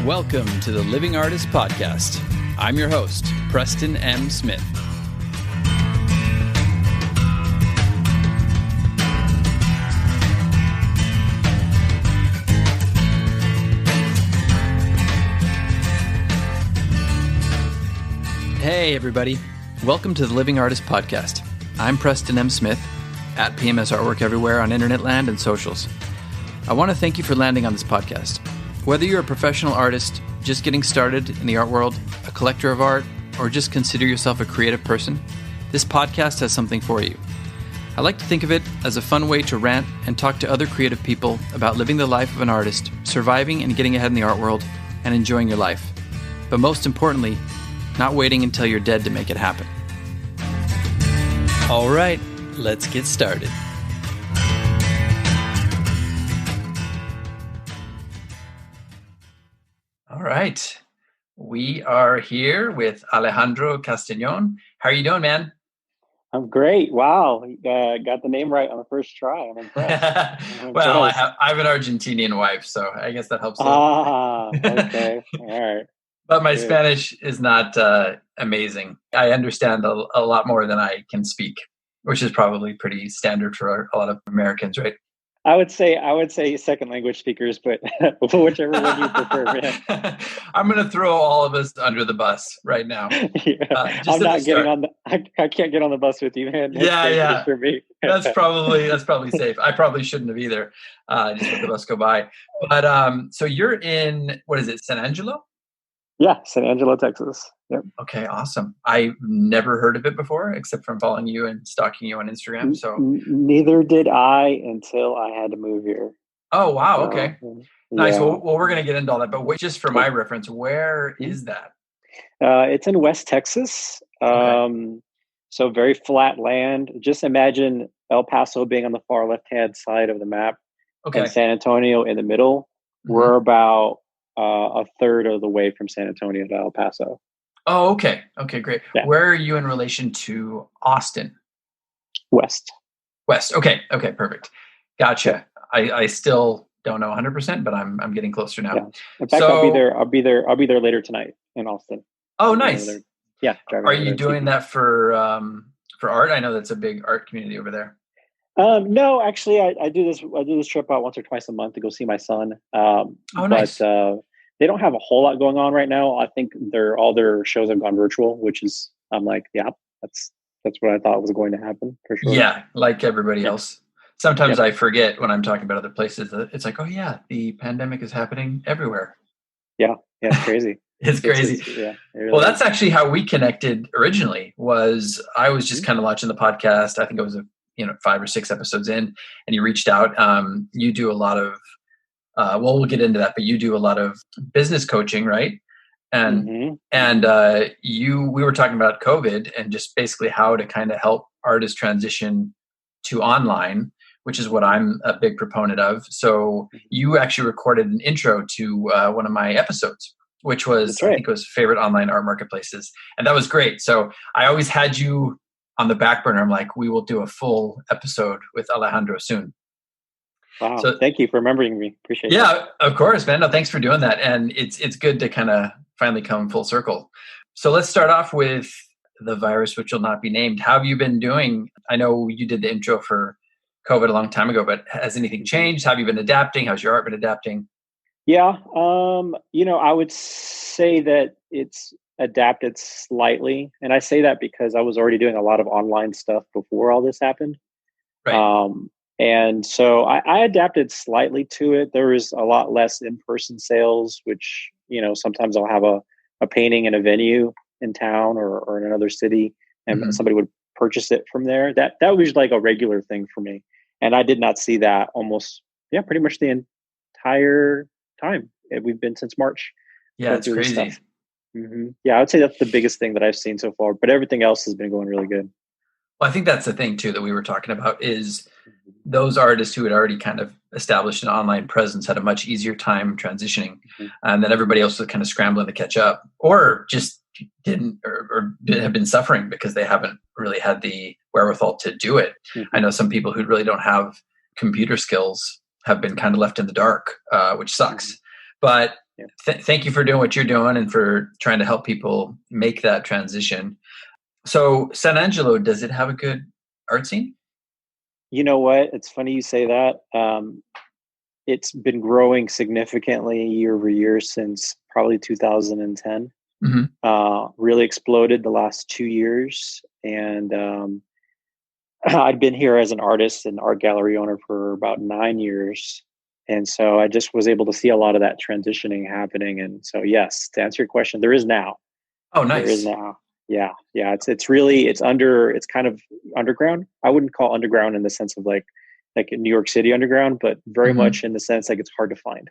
Welcome to the Living Artist Podcast. I'm your host, Preston M. Smith. Hey, everybody. Welcome to the Living Artist Podcast. I'm Preston M. Smith, at PMS Artwork everywhere on internet land and socials. I want to thank you for landing on this podcast. Whether you're a professional artist, just getting started in the art world, a collector of art, or just consider yourself a creative person, this podcast has something for you. I like to think of it as a fun way to rant and talk to other creative people about living the life of an artist, surviving and getting ahead in the art world, and enjoying your life. But most importantly, not waiting until you're dead to make it happen. All right, let's get started. All right, we are here with Alejandro Castañón. How are you doing, man? I'm great. Wow, got the name right on the first try. I'm impressed. Well, I have an Argentinian wife, so I guess that helps. Okay, all right. But my Spanish is not amazing. I understand a lot more than I can speak, which is probably pretty standard for a lot of Americans, right? I would say second language speakers, but whichever one you prefer, man. I'm going to throw all of us under the bus right now. I'm not getting on I can't get on the bus with you, man. Yeah. For me. That's probably safe. I probably shouldn't have either. Just let the bus go by. But so you're in, what is it, San Angelo? Yeah, San Angelo, Texas. Yep. Okay, awesome. I've never heard of it before, except from following you and stalking you on Instagram. So neither did I until I had to move here. Oh, wow. Okay. Nice. Yeah. Well, we're going to get into all that, but just for my reference, where is that? It's in West Texas. Okay. So very flat land. Just imagine El Paso being on the far left-hand side of the map, and San Antonio in the middle. Mm-hmm. We're about a third of the way from San Antonio to El Paso. Oh, okay. Okay, great. Yeah. Where are you in relation to Austin? West. Okay, perfect. Gotcha. I still don't know 100%, but I'm getting closer now. Yeah. In fact, I'll be there later tonight in Austin. Oh, nice. Yeah. Are you doing that for art? I know that's a big art community over there. No, actually, I do this trip out once or twice a month to go see my son. Nice. But they don't have a whole lot going on right now. I think all their shows have gone virtual, which is, I'm like, yeah, that's what I thought was going to happen for sure. Yeah, like everybody else. Sometimes I forget when I'm talking about other places that it's like, oh yeah, the pandemic is happening everywhere. Yeah, it's crazy. It's crazy. Well, that's actually how we connected originally. Was I was just kind of watching the podcast. I think it was 5 or 6 episodes in, and you reached out. You do a lot of, we'll get into that, but you do a lot of business coaching, right? And we were talking about COVID and just basically how to kind of help artists transition to online, which is what I'm a big proponent of. So you actually recorded an intro to one of my episodes, which was, I think it was favorite online art marketplaces. And that was great. So I always had you on the back burner. I'm like, we will do a full episode with Alejandro soon. Wow. So, thank you for remembering me. Appreciate it. Yeah, of course, man. No, thanks for doing that. And it's good to kind of finally come full circle. So let's start off with the virus, which will not be named. How have you been doing? I know you did the intro for COVID a long time ago, but has anything changed? How have you been adapting? How's your art been adapting? Yeah. I would say that it's adapted slightly. And I say that because I was already doing a lot of online stuff before all this happened. Right. And so I adapted slightly to it. There was a lot less in-person sales, which, sometimes I'll have a painting in a venue in town or in another city, and somebody would purchase it from there. That was like a regular thing for me. And I did not see that pretty much the entire time. We've been since March. Yeah, it's crazy. Mm-hmm. Yeah, I would say that's the biggest thing that I've seen so far, but everything else has been going really good. Well, I think that's the thing too that we were talking about is those artists who had already kind of established an online presence had a much easier time transitioning, and then everybody else was kind of scrambling to catch up, or just didn't or have been suffering because they haven't really had the wherewithal to do it. I know some people who really don't have computer skills have been kind of left in the dark, which sucks. But Yeah. Thank you for doing what you're doing and for trying to help people make that transition. So San Angelo, does it have a good art scene? You know what? It's funny you say that. It's been growing significantly year over year since probably 2010. Really exploded the last 2 years. And I'd been here as an artist and art gallery owner for about 9 years. And so I just was able to see a lot of that transitioning happening. And so, yes, to answer your question, there is now. Oh, There is nice. now. Yeah. Yeah. It's kind of underground. I wouldn't call underground in the sense of like in New York City underground, but very much in the sense like it's hard to find.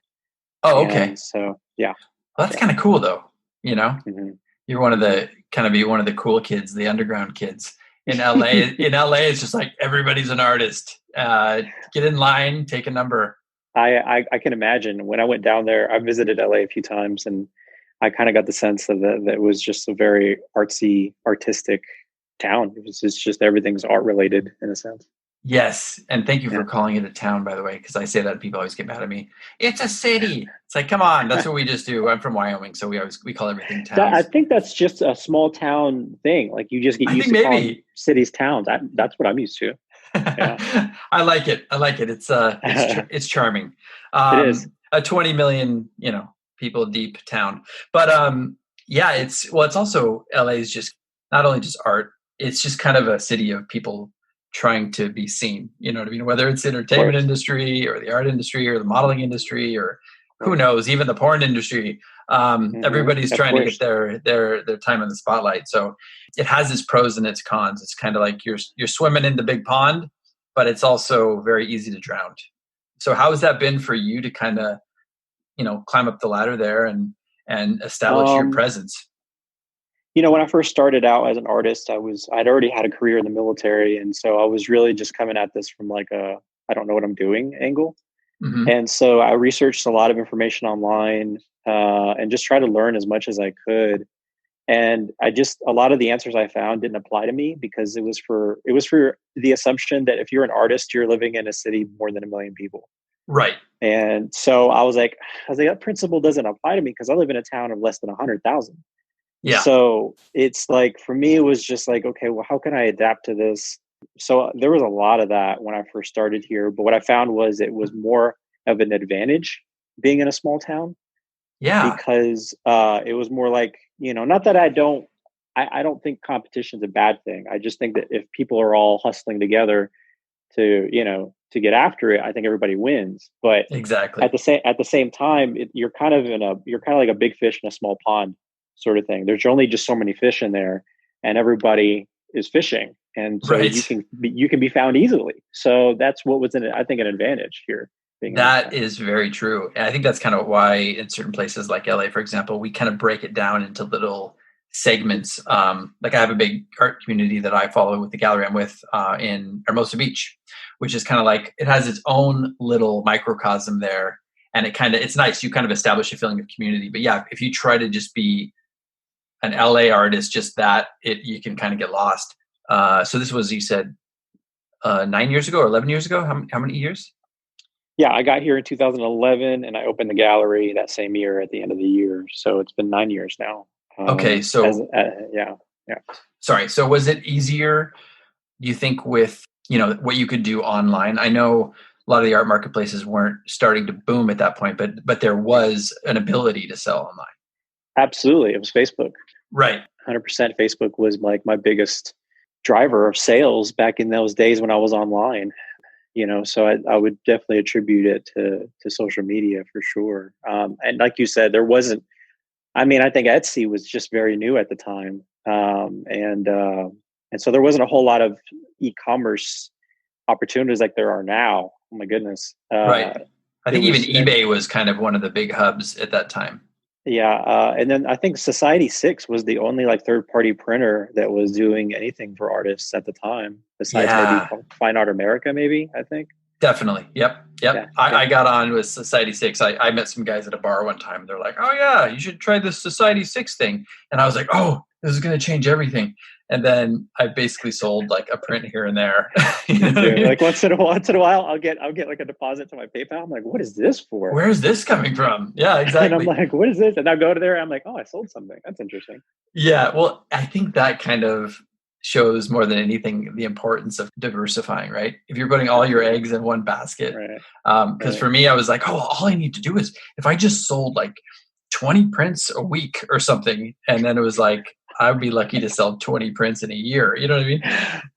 Oh, okay. And so, yeah. Well, that's kind of cool though. You know, Mm-hmm. you're one of the one of the cool kids, the underground kids in LA. In LA, it's just like everybody's an artist. Get in line, take a number. I can imagine when I went down there, I visited LA a few times and I kind of got the sense that it was just a very artsy, artistic town. It's just everything's art related in a sense. Yes, and thank you for calling it a town, by the way, because I say that people always get mad at me. It's a city. It's like, come on, that's what we just do. I'm from Wyoming, so we call everything towns. I think that's just a small town thing. Like you just get used to calling cities towns. That's what I'm used to. Yeah. I like it. It's charming. It is a 20 million, people deep town, but it's also LA is just not only just art. It's just kind of a city of people trying to be seen, you know what I mean? Whether it's the entertainment industry or the art industry or the modeling industry or who knows, even the porn industry. Everybody's trying to get their time in the spotlight. So it has its pros and its cons. It's kind of like you're swimming in the big pond, but it's also very easy to drown. So how has that been for you to kind of, climb up the ladder there and establish your presence? When I first started out as an artist, I'd already had a career in the military. And so I was really just coming at this from like I don't know what I'm doing angle. Mm-hmm. And so I researched a lot of information online and just tried to learn as much as I could. And a lot of the answers I found didn't apply to me because it was for the assumption that if you're an artist, you're living in a city more than 1 million people. Right. And so I was like, that principle doesn't apply to me because I live in a town of less than 100,000. Yeah. So it's like, for me, it was just like, okay, well, how can I adapt to this? So there was a lot of that when I first started here. But what I found was it was more of an advantage being in a small town. Yeah. Because it was more like, not that I don't think competition's a bad thing. I just think that if people are all hustling together to get after it, I think everybody wins. But exactly at the same time, you're kind of like a big fish in a small pond sort of thing. There's only just so many fish in there, and everybody is fishing, and so you can be found easily. So that's what was I think an advantage here. That is very true. And I think that's kind of why in certain places like LA, for example, we kind of break it down into little segments. Like I have a big art community that I follow with the gallery I'm with in Hermosa Beach, which is kind of like, it has its own little microcosm there. And it's nice. You kind of establish a feeling of community. But yeah, if you try to just be an LA artist, just you can kind of get lost. So this was, you said, 9 years ago or 11 years ago? How many years? Yeah, I got here in 2011 and I opened the gallery that same year at the end of the year. So it's been 9 years now. Okay. So yeah. Sorry. So was it easier, do you think, with, what you could do online? I know a lot of the art marketplaces weren't starting to boom at that point, but there was an ability to sell online. Absolutely. It was Facebook. Right. 100% Facebook was like my biggest driver of sales back in those days when I was online. So I would definitely attribute it to social media for sure. And like you said, there wasn't, I think Etsy was just very new at the time. And so there wasn't a whole lot of e-commerce opportunities like there are now. Oh my goodness. Right. I think even eBay was kind of one of the big hubs at that time. Yeah. And then I think Society 6 was the only like third-party printer that was doing anything for artists at the time, besides maybe Fine Art America, maybe, I think. Definitely. Yep. Yeah. I got on with Society 6. I met some guys at a bar one time. They're like, oh, yeah, you should try this Society 6 thing. And I was like, oh, this is going to change everything. And then I basically sold like a print here and there. You know what I Dude, mean? like once in a while, I'll get like a deposit to my PayPal. I'm like, what is this for? Where's this coming from? Yeah, And I'm exactly. like, what is this? And I'll go to there. I'm like, oh, I sold something. That's interesting. Yeah, well, I think that kind of shows more than anything the importance of diversifying, right? If you're putting all your eggs in one basket, Right. because for me, I was like, oh, all I need to do is if I just sold like 20 prints a week or something, and then it was like I'd be lucky to sell 20 prints in a year. You know what I mean?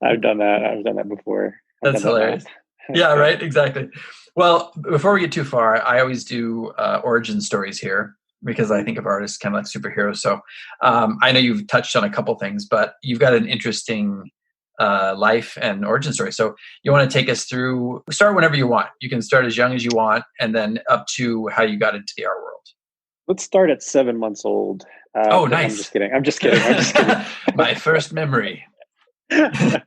I've done that. I've done that before. I've That's done that hilarious. math. Yeah, right. Exactly. Well, before we get too far, I always do origin stories here because I think of artists kind of like superheroes. So I know you've touched on a couple things, but you've got an interesting life and origin story. So you want to take us through, start whenever you want. You can start as young as you want and then up to how you got into the art world. Let's start at 7 months old. Oh, nice. I'm just kidding. I'm just kidding. My first memory. Yeah,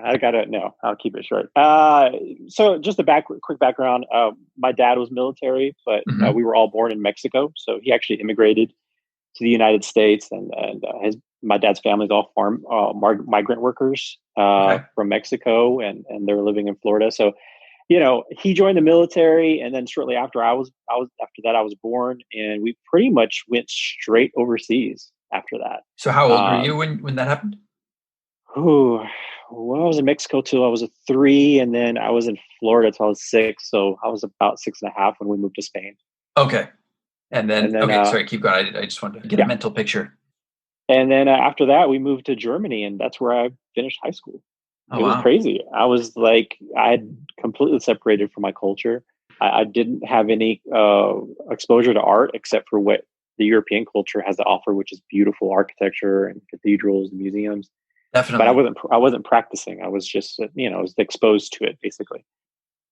I gotta no. I'll keep it short. So just quick background. My dad was military, but we were all born in Mexico. So he actually immigrated to the United States, and my dad's family is all migrant workers from Mexico, and they're living in Florida. So he joined the military, and then shortly after I was born, and we pretty much went straight overseas after that. So how old were you when that happened? Well, I was in Mexico till I was 3, and then I was in Florida till I was 6. So I was about 6.5 when we moved to Spain. Okay. And then okay, sorry, keep going. I just wanted to get a mental picture. And then after that, we moved to Germany, and that's where I finished high school. It was crazy. I was like, I had completely separated from my culture. I didn't have any exposure to art except for what the European culture has to offer, which is beautiful architecture and cathedrals and museums. Definitely. But I wasn't practicing. I was just, I was exposed to it basically.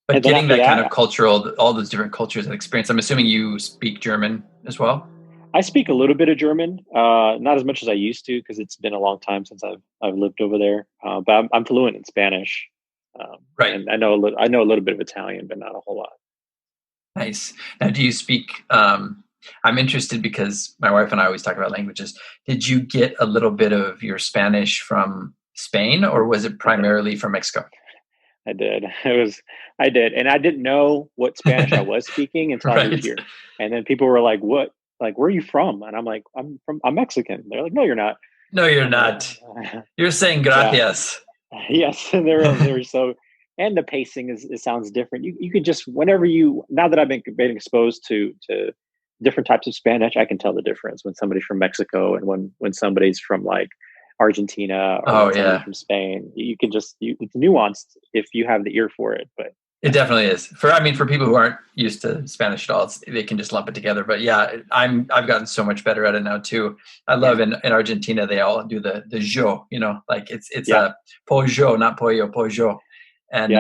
But getting that kind of cultural, all those different cultures and experience, I'm assuming you speak German as well? I speak a little bit of German, not as much as I used to because it's been a long time since I've lived over there. But I'm fluent in Spanish, right? And I know a little bit of Italian, but not a whole lot. Nice. Now, do you speak? I'm interested because my wife and I always talk about languages. Did you get a little bit of your Spanish from Spain, or was it primarily from Mexico? I did. I did, and I didn't know what Spanish I was speaking until I moved here. And then people were like, "What? Like, where are you from?" And I'm like, I'm Mexican." They're like, "No, you're not." No, you're not. You're saying gracias. Yeah. Yes, and they're so. And the pacing it sounds different. You could just now that I've been exposed to different types of Spanish, I can tell the difference when somebody's from Mexico and when somebody's from like Argentina or from Spain. You can just it's nuanced if you have the ear for it. But it definitely is. For people who aren't used to Spanish at all, they can just lump it together. But yeah, I've gotten so much better at it now too. I love in Argentina they all do the jo, like it's a pollo, not pollo, pollo. And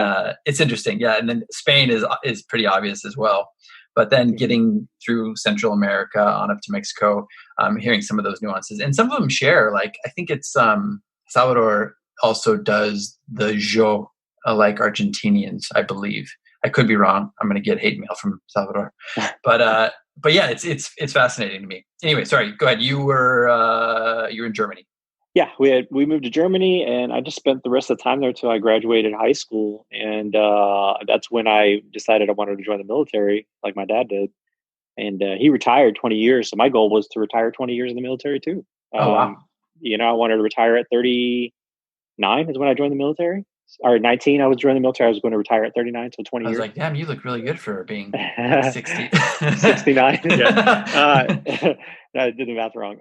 it's interesting. Yeah. And then Spain is pretty obvious as well. But then getting through Central America on up to Mexico, hearing some of those nuances. And some of them share, like I think it's Salvador also does the jo like Argentinians, I believe. I could be wrong. I'm going to get hate mail from Salvador. But yeah, it's fascinating to me. Anyway, sorry, go ahead. You were in Germany. Yeah, we moved to Germany, and I just spent the rest of the time there till I graduated high school, and that's when I decided I wanted to join the military, like my dad did. And he retired 20 years, so my goal was to retire 20 years in the military too. Wow! I wanted to retire at 39 is when I joined the military. Or 19, I was joining the military. I was going to retire at 39, so 20 years. I was like, damn, you look really good for being 60. 69. I did the math wrong.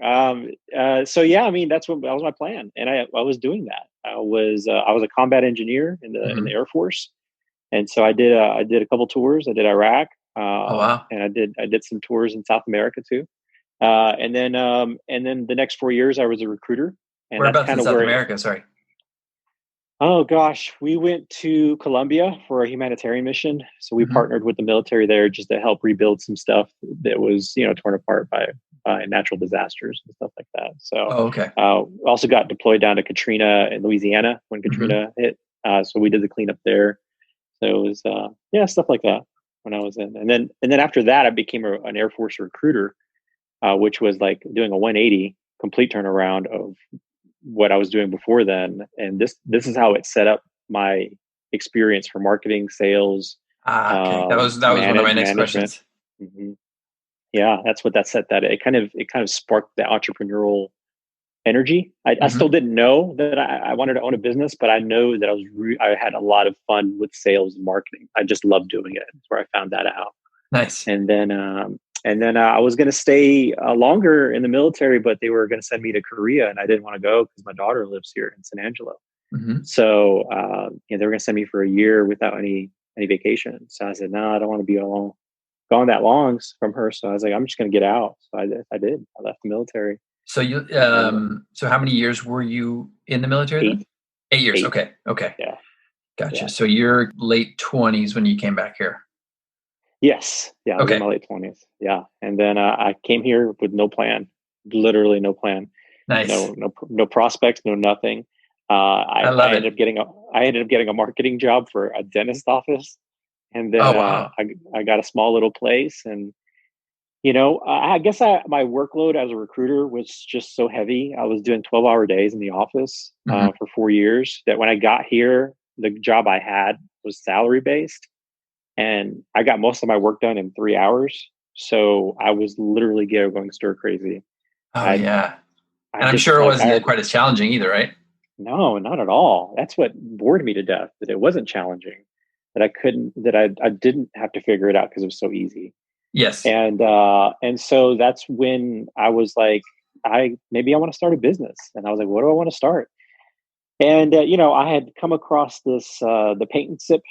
So yeah, I mean, that was my plan. And I was doing that. I was a combat engineer in the Air Force. And so I did a couple tours. I did Iraq. And I did some tours in South America too. And then the next 4 years I was a recruiter. And whereabouts in South America? Sorry. Oh gosh, we went to Colombia for a humanitarian mission. So we partnered with the military there just to help rebuild some stuff that was, torn apart by natural disasters and stuff like that. So, also got deployed down to Katrina in Louisiana when Katrina hit. So we did the cleanup there. So it was, stuff like that when I was in. And then after that, I became an Air Force recruiter, which was like doing a 180 complete turnaround of what I was doing before then. And this is how it set up my experience for marketing, sales. Okay. That was one of my next management. questions. Mm-hmm. Yeah, that's what that set that. It kind of sparked the entrepreneurial energy. I still didn't know that I wanted to own a business, but I know that I had a lot of fun with sales and marketing. I just loved doing it. That's where I found that out. Nice. And then I was going to stay longer in the military, but they were going to send me to Korea, and I didn't want to go because my daughter lives here in San Angelo. So they were going to send me for a year without any vacation. So I said, no, I don't want to be gone that long from her. So I was like, I'm just going to get out. So I did. I left the military. So you so how many years were you in the military then? 8 years. 8. Okay. Yeah. Gotcha. Yeah. So you're late 20s when you came back here. Yes. Yeah. I was in my late 20s. Yeah. And then I came here with no plan, literally no plan. Nice. No prospects, no nothing. I ended up getting a marketing job for a dentist office. And then I got a small little place. And, I guess my workload as a recruiter was just so heavy. I was doing 12-hour days in the office for 4 years that when I got here, the job I had was salary based. And I got most of my work done in 3 hours. So I was literally going stir crazy. Yeah. And I'm sure it wasn't quite as challenging either, right? No, not at all. That's what bored me to death, that it wasn't challenging, that I didn't have to figure it out because it was so easy. Yes. And so that's when I was like, maybe I want to start a business. And I was like, what do I want to start? And, I had come across the paint and sip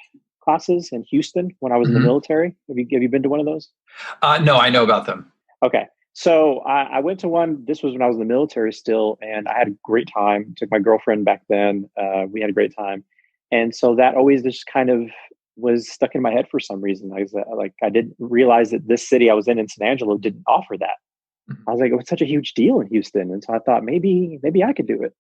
classes in Houston when I was in the military. Have you been to one of those? No, I know about them. Okay. So I went to one. This was when I was in the military still, and I had a great time. Took my girlfriend back then. We had a great time. And so that always just kind of was stuck in my head for some reason. I didn't realize that this city I was in San Angelo didn't offer that. I was like, it was such a huge deal in Houston. And so I thought maybe I could do it.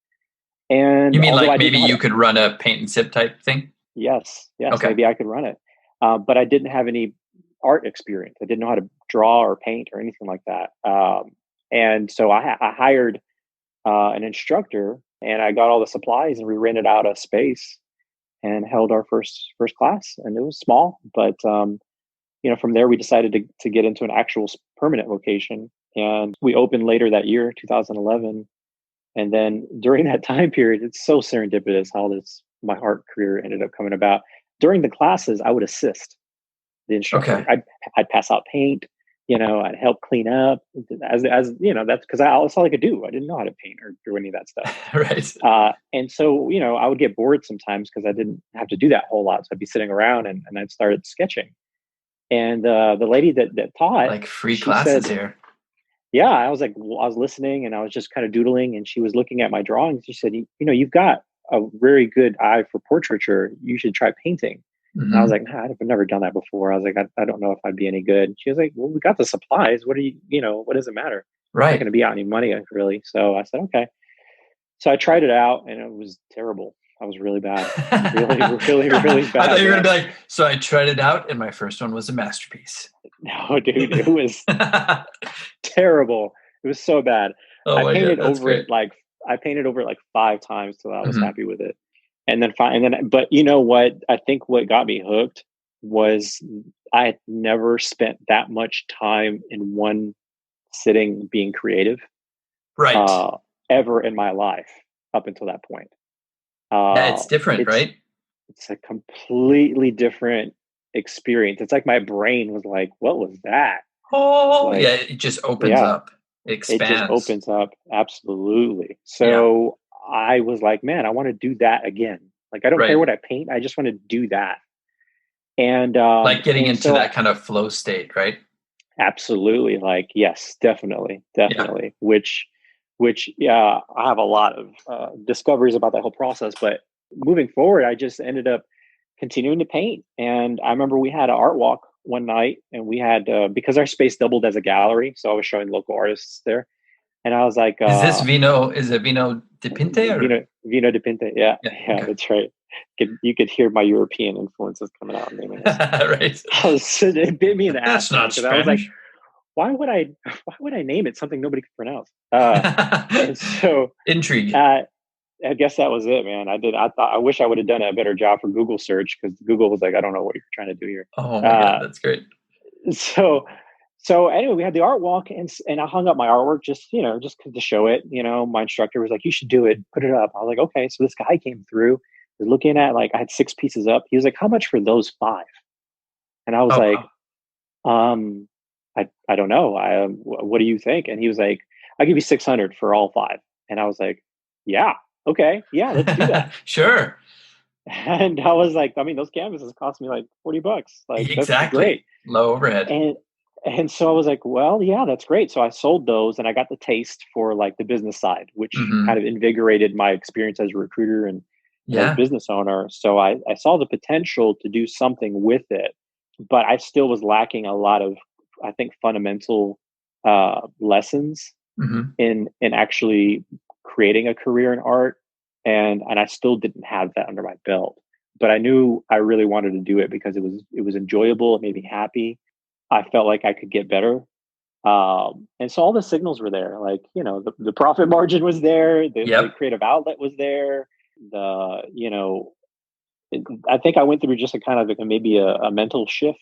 And you mean like maybe you could run a paint and sip type thing? Yes. Okay. Maybe I could run it. But I didn't have any art experience. I didn't know how to draw or paint or anything like that. And so I hired an instructor, and I got all the supplies, and we rented out a space and held our first class. And it was small, but from there we decided to get into an actual permanent location, and we opened later that year, 2011. And then during that time period, it's so serendipitous how my art career ended up coming about. During the classes, I would assist the instructor. Okay. I'd pass out paint, I'd help clean up as that's because that's all I could do. I didn't know how to paint or do any of that stuff. Right. And so, I would get bored sometimes because I didn't have to do that whole lot. So I'd be sitting around and I'd started sketching. And the lady that taught, like free classes here. Yeah, I was listening, and I was just kind of doodling, and she was looking at my drawings. She said, you've got a very good eye for portraiture. You should try painting. And I was like, I've never done that before. I was like, I don't know if I'd be any good. She was like, well, we got the supplies. What what does it matter? Right. It's not going to be out any money, really. So I said, okay. So I tried it out, and it was terrible. I was really bad. Really bad. I thought you were going to be like, so I tried it out, and my first one was a masterpiece. No, dude, it was terrible. It was so bad. I painted over it like 5 times till I was happy with it. And then but you know what? I think what got me hooked was I had never spent that much time in one sitting being creative. Right. Ever in my life up until that point. It's different, right? It's a completely different experience. It's like my brain was like, what was that? Oh, yeah. It just opens up. It expands. It just opens up. Absolutely. So I was like, man, I want to do that again. Like, I don't care what I paint. I just want to do that. And like getting into that kind of flow state, right? Absolutely. Like, yes, definitely. Yeah. Which, I have a lot of discoveries about that whole process. But moving forward, I just ended up continuing to paint. And I remember we had an art walk one night, and we had, because our space doubled as a gallery. So I was showing local artists there. And I was like, is it Vino di Pinte? Or? Vino di Pinte. Yeah, okay. That's right. You could hear my European influences coming out. Right. It bit me in the ass. That's not Spanish. I was like, why would I name it something nobody could pronounce? And so, Intrigue. I guess that was it, man. I wish I would have done a better job for Google search, because Google was like, I don't know what you're trying to do here. Oh my God, that's great. So, so anyway, we had the art walk, and I hung up my artwork just to show it. My instructor was like, you should do it, put it up. I was like, okay. So this guy came through, was looking at, like, I had 6 pieces up. He was like, how much for those 5? And I was Oh, like, wow. I don't know. What do you think? And he was like, I'll give you 600 for all 5. And I was like, yeah, okay, yeah, let's do that. Sure. And I was like, I mean, those canvases cost me like $40. Like, that's Exactly. great. Low overhead. And so I was like, well, yeah, that's great. So I sold those, and I got the taste for, like, the business side, which kind of invigorated my experience as a recruiter and as a business owner. So I saw the potential to do something with it, but I still was lacking a lot of, I think, fundamental lessons in actually creating a career in art. And I still didn't have that under my belt, but I knew I really wanted to do it because it was enjoyable. It made me happy. I felt like I could get better. And so all the signals were there. Like, the profit margin was there. The creative outlet was there. I think I went through just a kind of maybe a mental shift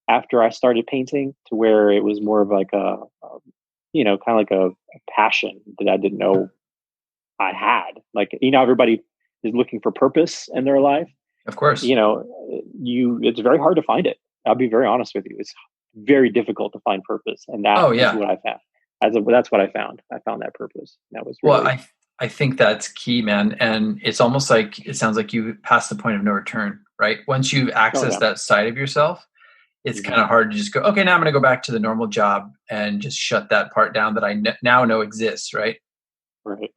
after I started painting, to where it was more of like kind of like a passion that I didn't know I had. Like, everybody is looking for purpose in their life. Of course. It's very hard to find it. I'll be very honest with you. It's very difficult to find purpose. And that is what I found. That's what I found. I found that purpose. That was really... Well, I think that's key, man. And it's almost like, it sounds like you passed the point of no return, right? Once you've accessed that side of yourself, it's kind of hard to just go, okay, now I'm going to go back to the normal job and just shut that part down that I now know exists, right? Right.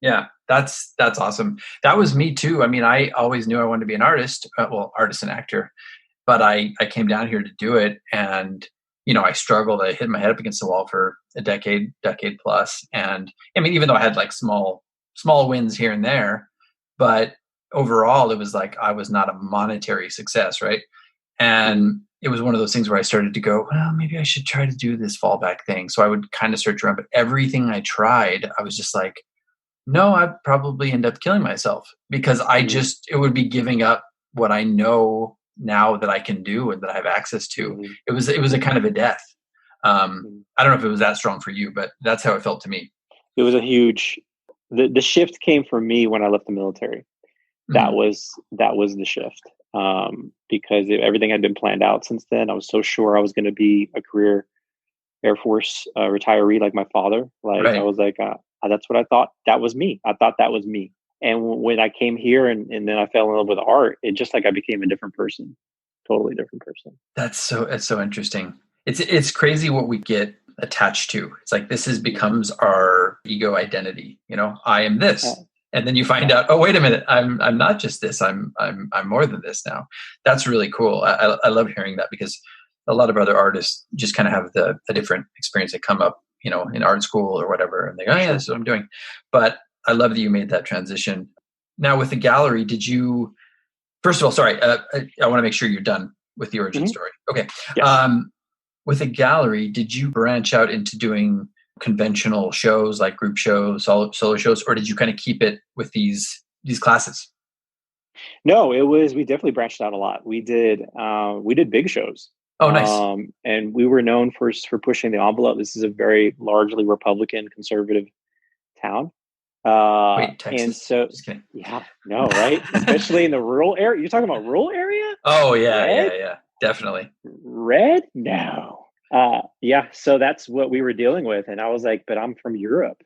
Yeah, that's awesome. That was me too. I mean, I always knew I wanted to be an artist, artist and actor, but I came down here to do it. And, I struggled. I hit my head up against the wall for a decade plus. And I mean, even though I had like small wins here and there, but overall it was like, I was not a monetary success. Right. And it was one of those things where I started to go, well, maybe I should try to do this fallback thing. So I would kind of search around, but everything I tried, I was just like, no, I'd probably end up killing myself, because it would be giving up what I know now that I can do and that I have access to. It was a kind of a death. I don't know if it was that strong for you, but that's how it felt to me. It was a huge, the shift came for me when I left the military. That was the shift. Because everything had been planned out since then. I was so sure I was going to be a career Air Force retiree like my father. Like, right. I was like, that's what I thought. That was me. I thought that was me. And when I came here and then I fell in love with art, it just like I became a different person, totally different person. That's so interesting. It's crazy what we get attached to. It's like this becomes our ego identity. I am this. And then you find out, oh, wait a minute, I'm not just this. I'm more than this now. That's really cool. I love hearing that, because a lot of other artists just kind of have a different experience. They come up, in art school or whatever, and they go, oh yeah, that's what I'm doing. But I love that you made that transition. Now with the gallery, did you? First of all, sorry, I want to make sure you're done with the origin story. Okay. Yes. With the gallery, did you branch out into doing conventional shows like group shows, solo shows, or did you kind of keep it with these classes? No, we definitely branched out a lot. We did big shows. Oh, nice. And we were known for pushing the envelope. This is a very largely Republican conservative town. Wait, Texas? And so, just kidding. Yeah, no, right? Especially in the rural area. You're talking about rural area? Oh yeah, yeah, definitely. Red? No. Yeah, so that's what we were dealing with. And I was like, but I'm from Europe.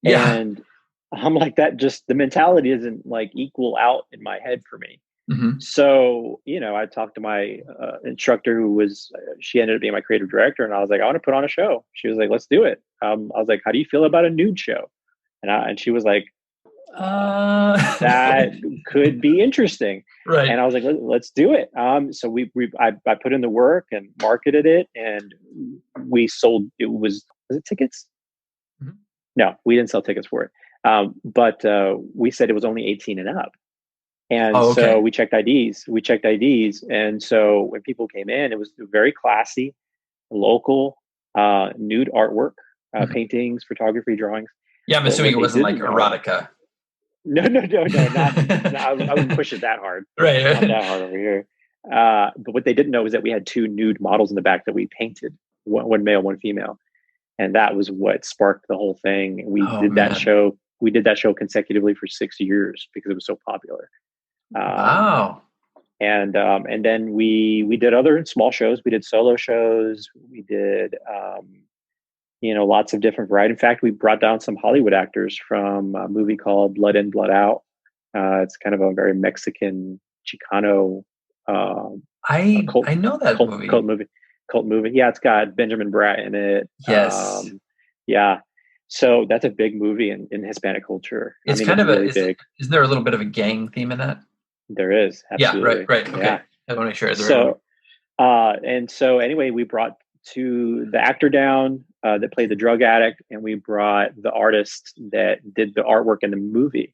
Yeah. And I'm like, that just, the mentality isn't like equal out in my head for me. Mm-hmm. So, I talked to my instructor she ended up being my creative director. And I was like, I want to put on a show. She was like, let's do it. I was like, how do you feel about a nude show? And she was like, that could be interesting. Right. And I was like, let's do it. So I put in the work and marketed it, and we sold, was it tickets? Mm-hmm. No, we didn't sell tickets for it. But we said it was only 18 and up. And so we checked IDs. And so when people came in, it was very classy, local. nude artwork, paintings, photography, drawings. Yeah, I'm assuming it wasn't like erotica. No, not. I wouldn't push it that hard. Right. Not that hard over here. But what they didn't know was that we had 2 nude models in the back that we painted, one male, one female, and that was what sparked the whole thing. We did that show. We did that show consecutively for 6 years because it was so popular. Wow. And then we did other small shows. We did solo shows. We did lots of different variety. In fact, we brought down some Hollywood actors from a movie called Blood In, Blood Out. It's kind of a very Mexican Chicano. I know that cult movie. Yeah, it's got Benjamin Bratt in it. Yes. Yeah. So that's a big movie in Hispanic culture. It's kind of really big. Isn't there a little bit of a gang theme in that? There is. Absolutely. Yeah. Right. Okay. Yeah. I want to make sure. So anyway, we brought the actor down that played the drug addict, and we brought the artist that did the artwork in the movie.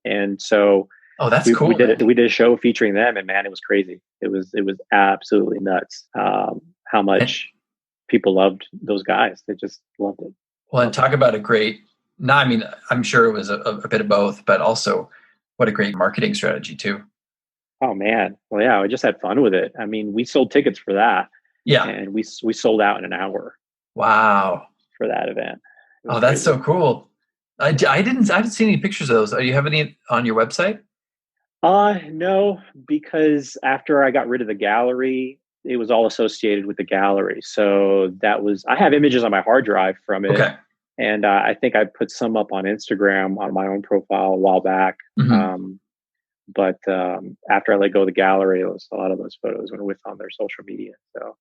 And so, that's cool. We did a show featuring them, and man, it was crazy. It was absolutely nuts. How much people loved those guys. They just loved it. Well, and talk about a great. No, I mean, I'm sure it was a bit of both, but also what a great marketing strategy too. Oh man, well yeah, we just had fun with it. I mean, we sold tickets for that. Yeah, and we sold out in an hour. Wow, for that event. Oh, that's crazy. So cool. I haven't seen any pictures of those. Do you have any on your website? No, because after I got rid of the gallery, it was all associated with the gallery. So I have images on my hard drive from it. Okay. And I think I put some up on Instagram on my own profile a while back. Mm-hmm. But after I let go of the gallery, a lot of those photos went on their social media. So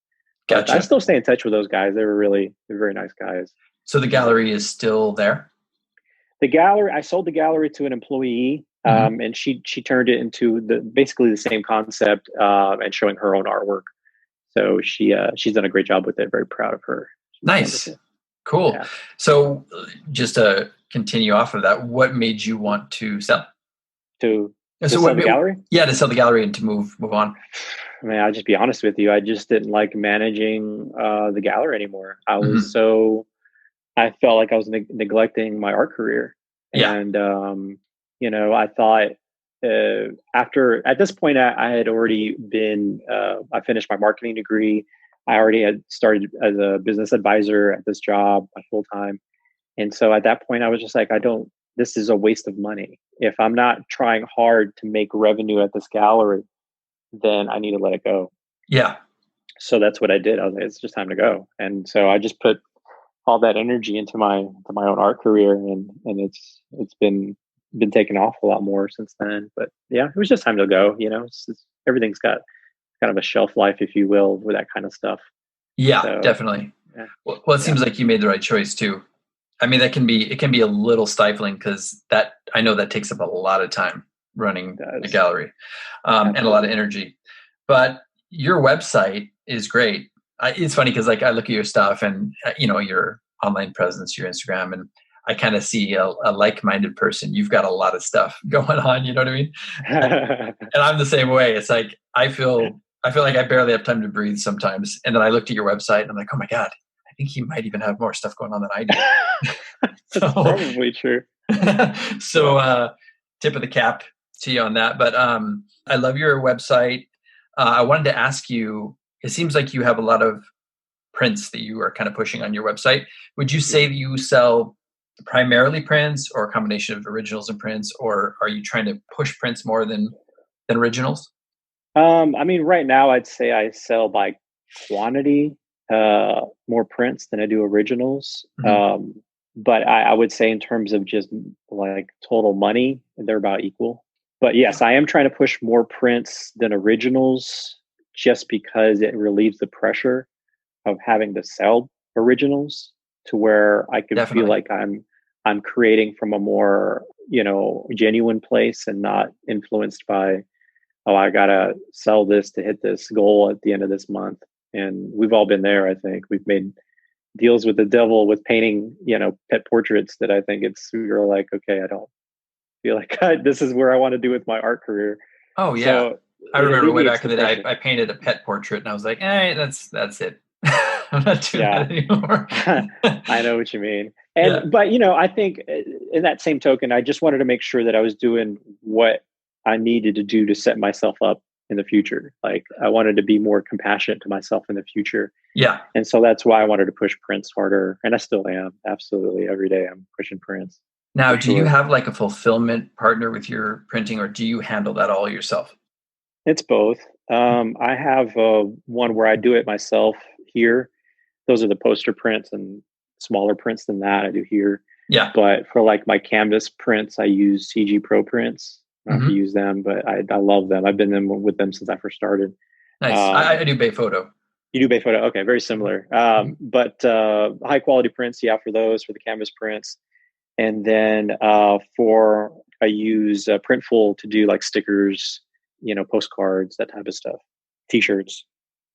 gotcha. I still stay in touch with those guys. They're very nice guys. So the gallery is still there? The gallery, I sold the gallery to an employee, and she turned it into basically the same concept and showing her own artwork. So she's done a great job with it. Very proud of her. Nice. Cool. Yeah. So just to continue off of that, what made you want to sell? To sell the gallery? Yeah, to sell the gallery and to move on. I mean, I'll just be honest with you. I just didn't like managing the gallery anymore. I felt like I was neglecting my art career. Yeah. And, I thought at this point, I had already I finished my marketing degree. I already had started as a business advisor at this job full time. And so at that point, I was just like, this is a waste of money. If I'm not trying hard to make revenue at this gallery, then I need to let it go. Yeah. So that's what I did. I was like, it's just time to go. And so I just put all that energy into my own art career, and it's been taking off a lot more since then. But yeah, it was just time to go. Everything's got kind of a shelf life, if you will, with that kind of stuff. Yeah, so, definitely. Yeah. Well, it seems like you made the right choice too. I mean, it can be a little stifling because I know that takes up a lot of time running a gallery and a lot of energy. But your website is great. It's funny because I look at your stuff and your online presence, your Instagram, and I kind of see a like-minded person. You've got a lot of stuff going on. You know what I mean? And I'm the same way. It's like I feel like I barely have time to breathe sometimes. And then I looked at your website and I'm like, oh my God, I think he might even have more stuff going on than I do. That's probably true. So tip of the cap to you on that. But I love your website. I wanted to ask you, it seems like you have a lot of prints that you are kind of pushing on your website. Would you say that you sell primarily prints or a combination of originals and prints, or are you trying to push prints more than originals? I mean, right now I'd say I sell by quantity more prints than I do originals. Mm-hmm. But I would say in terms of just like total money, they're about equal. But yes, I am trying to push more prints than originals just because it relieves the pressure of having to sell originals, to where I could feel like I'm creating from a more, genuine place and not influenced by, I gotta sell this to hit this goal at the end of this month. And we've all been there. I think we've made deals with the devil with painting, pet portraits that I think you're like, okay, I don't feel like this is where I want to do with my art career. Oh yeah. So, I remember way back in the day, I painted a pet portrait and I was like, that's it. I'm not doing that anymore. I know what you mean. But I think in that same token, I just wanted to make sure that I was doing what I needed to do to set myself up in the future. Like I wanted to be more compassionate to myself in the future. Yeah. And so that's why I wanted to push prints harder. And I still am. Absolutely. Every day I'm pushing prints. Now, do you have like a fulfillment partner with your printing, or do you handle that all yourself? It's both. I have one where I do it myself here. Those are the poster prints, and smaller prints than that I do here. Yeah. But for like my canvas prints, I use CG Pro prints. I don't have to use them, but I love them. I've been with them since I first started. Nice. I do Bay Photo. You do Bay Photo? Okay, very similar. But high quality prints, for those, for the canvas prints. And then I use Printful to do like stickers, postcards, that type of stuff, T-shirts.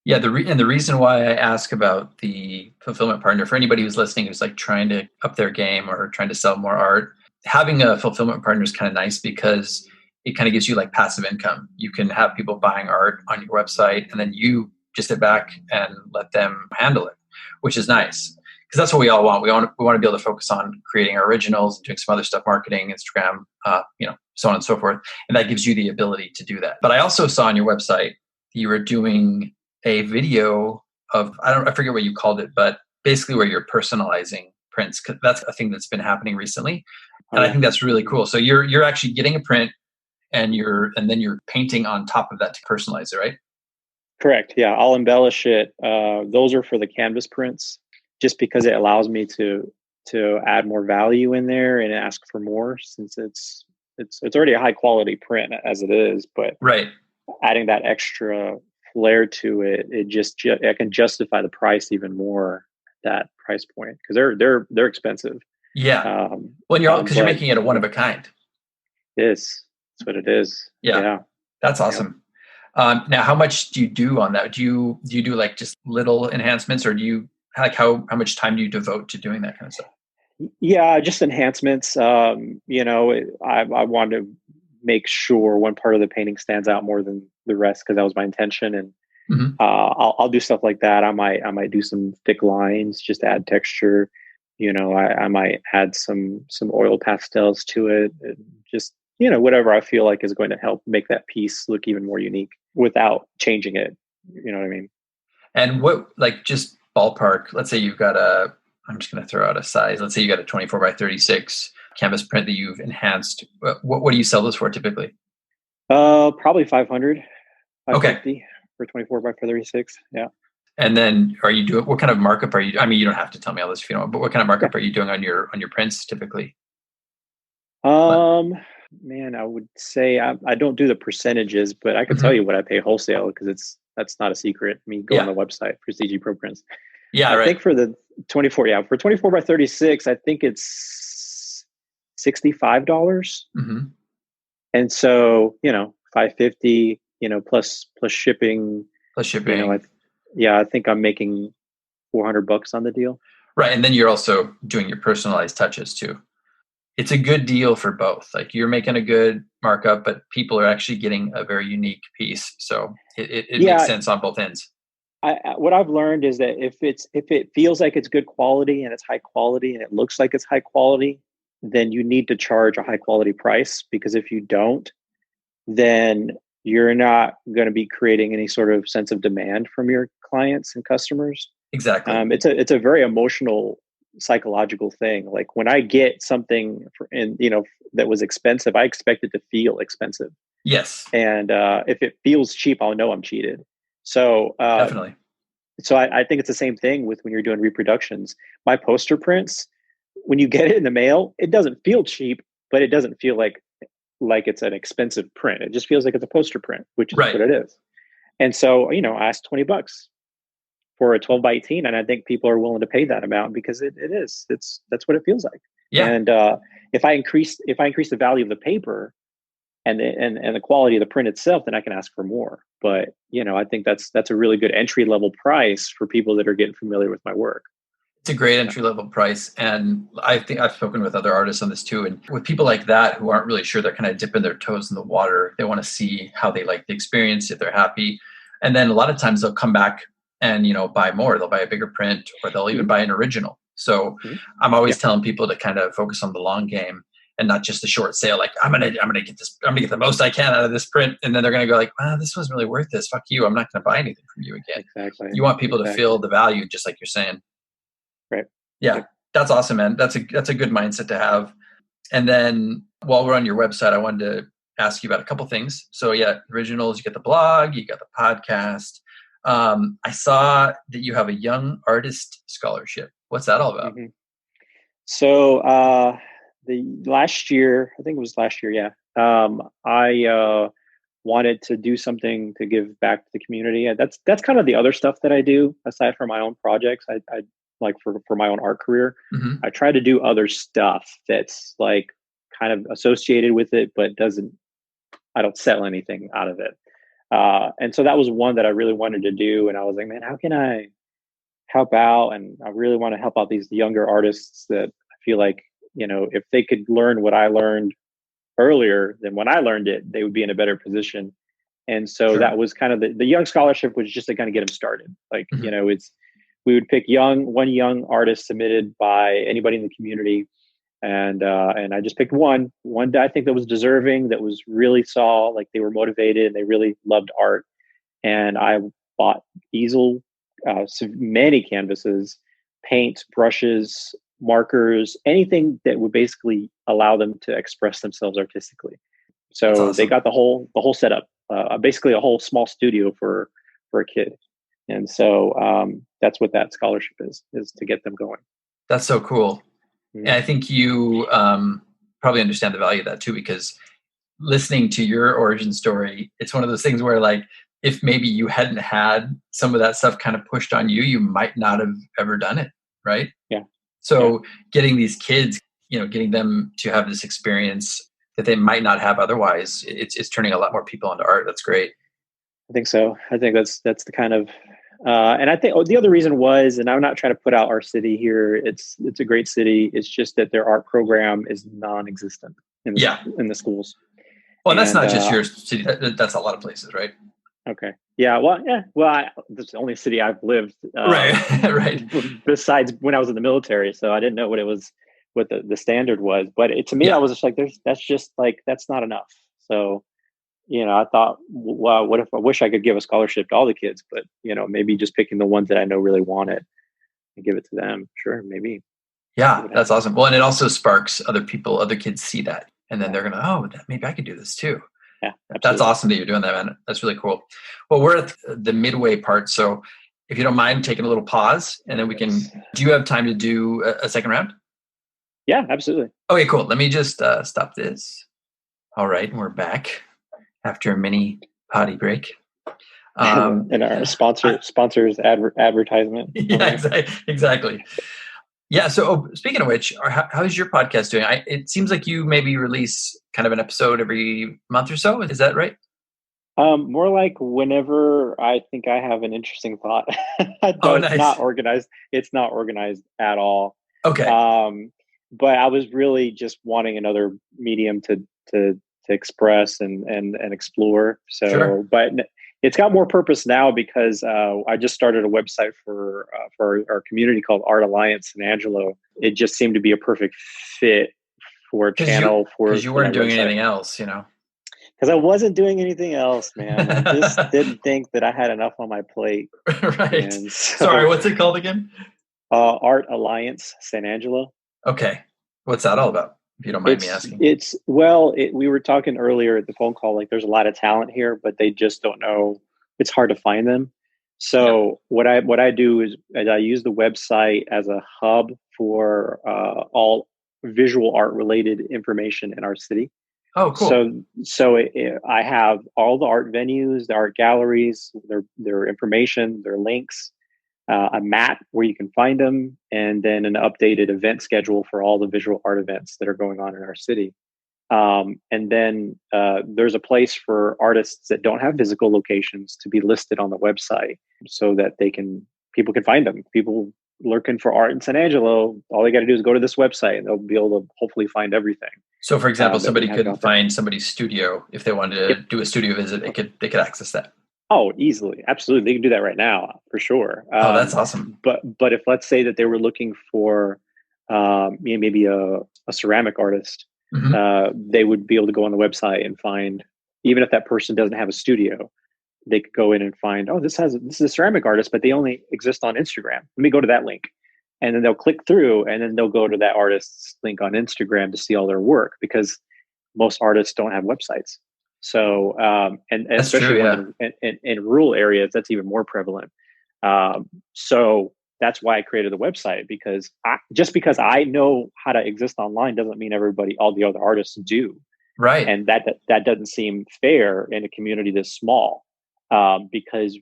Yeah, the reason why I ask about the fulfillment partner, for anybody who's listening who's like trying to up their game or trying to sell more art, having a fulfillment partner is kind of nice because it kind of gives you like passive income. You can have people buying art on your website, and then you just sit back and let them handle it, which is nice. Because that's what we all want. We want to be able to focus on creating our originals, doing some other stuff, marketing, Instagram, so on and so forth. And that gives you the ability to do that. But I also saw on your website you were doing a video of, I forget what you called it, but basically where you're personalizing prints. 'Cause that's a thing that's been happening recently, and I think that's really cool. So you're actually getting a print, and then you're painting on top of that to personalize it, right? Correct. Yeah, I'll embellish it. Those are for the canvas prints, just because it allows me to add more value in there and ask for more, since it's already a high quality print as it is. But right, adding that extra flair to it, I can justify the price even more at that price point, because they're expensive. Yeah. Well, you're making it a one of a kind. Yes, that's what it is. Yeah. That's awesome. Now, how much do you do on that? Do you do like just little enhancements, or do you how much time do you devote to doing that kind of stuff? Yeah, just enhancements. I want to make sure one part of the painting stands out more than the rest, because that was my intention. And I'll do stuff like that. I might do some thick lines just to add texture. I might add some oil pastels to it. And just whatever I feel like is going to help make that piece look even more unique without changing it. You know what I mean? And what, like, just ballpark, let's say you've got I'm just going to throw out a size. Let's say you got a 24 by 36 canvas print that you've enhanced. What do you sell those for typically? Probably 500, 550 okay, for 24 by 36. Yeah. And then what kind of markup are you, I mean, you don't have to tell me all this if you don't, but what kind of markup are you doing on your prints typically? Man, I would say I don't do the percentages, but I can tell you what I pay wholesale, because that's not a secret. I mean, go on the website for CG Pro Prints. Yeah, I think for the 24, for 24 by 36, I think it's $65. And so, $550, plus shipping. Plus shipping. I think I'm making $400 on the deal. Right. And then you're also doing your personalized touches too. It's a good deal for both. Like, you're making a good markup, but people are actually getting a very unique piece. So it makes sense on both ends. What I've learned is that if it feels like it's good quality and it's high quality and it looks like it's high quality, then you need to charge a high quality price, because if you don't, then you're not going to be creating any sort of sense of demand from your clients and customers. Exactly. It's a very emotional, psychological thing. Like, when I get something that was expensive, I expect it to feel expensive. Yes. And if it feels cheap, I'll know I'm cheated. So definitely. So I think it's the same thing with when you're doing reproductions. My poster prints, when you get it in the mail, it doesn't feel cheap, but it doesn't feel like it's an expensive print. It just feels like it's a poster print, which is what it is. And so, I asked $20 for a 12 by 18, and I think people are willing to pay that amount, because that's what it feels like. Yeah. And if I increase the value of the paper and the quality of the print itself, then I can ask for more. But I think that's a really good entry level price for people that are getting familiar with my work. It's a great entry level price. And I think I've spoken with other artists on this too. And with people like that who aren't really sure, they're kind of dipping their toes in the water. They want to see how they like the experience, if they're happy. And then a lot of times they'll come back and, buy more. They'll buy a bigger print, or they'll even buy an original. So I'm always telling people to kind of focus on the long game and not just the short sale. Like, I'm going to get the most I can out of this print. And then they're going to go like, wow, this wasn't really worth this. Fuck you. I'm not going to buy anything from you again. Exactly. You want people to feel the value, just like you're saying. Right. Yeah. That's awesome, man. That's a good mindset to have. And then while we're on your website, I wanted to ask you about a couple things. So originals, you get the blog, you got the podcast. I saw that you have a young artist scholarship. What's that all about? So the last year, I think it was last year. Yeah. I wanted to do something to give back to the community. That's kind of the other stuff that I do aside from my own projects. I like for my own art career, I try to do other stuff that's like kind of associated with it, but I don't sell anything out of it. And so that was one that I really wanted to do. And I was like, man, how can I help out? And I really want to help out these younger artists that I feel like, if they could learn what I learned earlier than when I learned it, they would be in a better position. And so that was kind of the young scholarship was just to kind of get them started. Like, we would pick one young artist submitted by anybody in the community. And I just picked one that I think that was deserving, that was really saw like they were motivated and they really loved art. And I bought easel, many canvases, paint, brushes, markers, anything that would basically allow them to express themselves artistically. So awesome. They got the whole setup, basically a whole small studio for a kid. And so that's what that scholarship is to get them going. That's so cool. And I think you probably understand the value of that too, because listening to your origin story, it's one of those things where like, if maybe you hadn't had some of that stuff kind of pushed on you, you might not have ever done it. Right. Yeah. So getting these kids, getting them to have this experience that they might not have otherwise, it's turning a lot more people into art. That's great. I think so. I think that's the kind of, and I think the other reason was, and I'm not trying to put out our city here. It's a great city. It's just that their art program is non-existent in the schools. Well, that's not just your city. That's a lot of places, right? Okay. Yeah. Well, that's the only city I've lived. Right. Besides when I was in the military. So I didn't know what the standard was, but to me, I was just like, that's not enough. So, I thought, well, what if I wish I could give a scholarship to all the kids, but maybe just picking the ones that I know really want it and give it to them. Sure. Maybe. Yeah. That's awesome. Well, and it also sparks other kids see that. And then they're going to, maybe I could do this too. Yeah, that's awesome that you're doing that, man. That's really cool. Well, we're at the midway part. So if you don't mind taking a little pause and then do you have time to do a second round? Yeah, absolutely. Okay, cool. Let me just stop this. All right. And we're back after a mini potty break. And our sponsors advertisement. Yeah, exactly. Yeah. So speaking of which, how's your podcast doing? It seems like you maybe release kind of an episode every month or so. Is that right? More like whenever I think I have an interesting thought. Nice. It's not organized. It's not organized at all. Okay. But I was really just wanting another medium to express and explore. So, sure. But it's got more purpose now because I just started a website for our community called Art Alliance San Angelo. It just seemed to be a perfect fit for a channel because you weren't doing anything else, Because I wasn't doing anything else, man. I just didn't think that I had enough on my plate. Right. Sorry, what's it called again? Art Alliance San Angelo. Okay. What's that all about? If you don't mind me asking. We were talking earlier at the phone call, like there's a lot of talent here, but they just don't know. It's hard to find them. So what I do is I use the website as a hub for all visual art related information in our city. Oh, cool. So I have all the art venues, the art galleries, their information, their links, a map where you can find them, and then an updated event schedule for all the visual art events that are going on in our city. And then there's a place for artists that don't have physical locations to be listed on the website so that people can find them. People looking for art in San Angelo, all they got to do is go to this website and they'll be able to hopefully find everything. So for example, somebody could find somebody's studio. If they wanted to do a studio visit, they could access that. Oh, easily. Absolutely. They can do that right now for sure. Oh, that's awesome. But if let's say that they were looking for maybe a ceramic artist, Hmm. they would be able to go on the website and find, even if that person doesn't have a studio, they could go in and find, oh, this is a ceramic artist, but they only exist on Instagram. Let me go to that link. And then they'll click through and then they'll go to that artist's link on Instagram to see all their work, because most artists don't have websites. So, and That's especially true. ones Yeah. in rural areas, that's even more prevalent. So that's why I created the website, because just because I know how to exist online doesn't mean all the other artists do. Right. And that doesn't seem fair in a community this small, because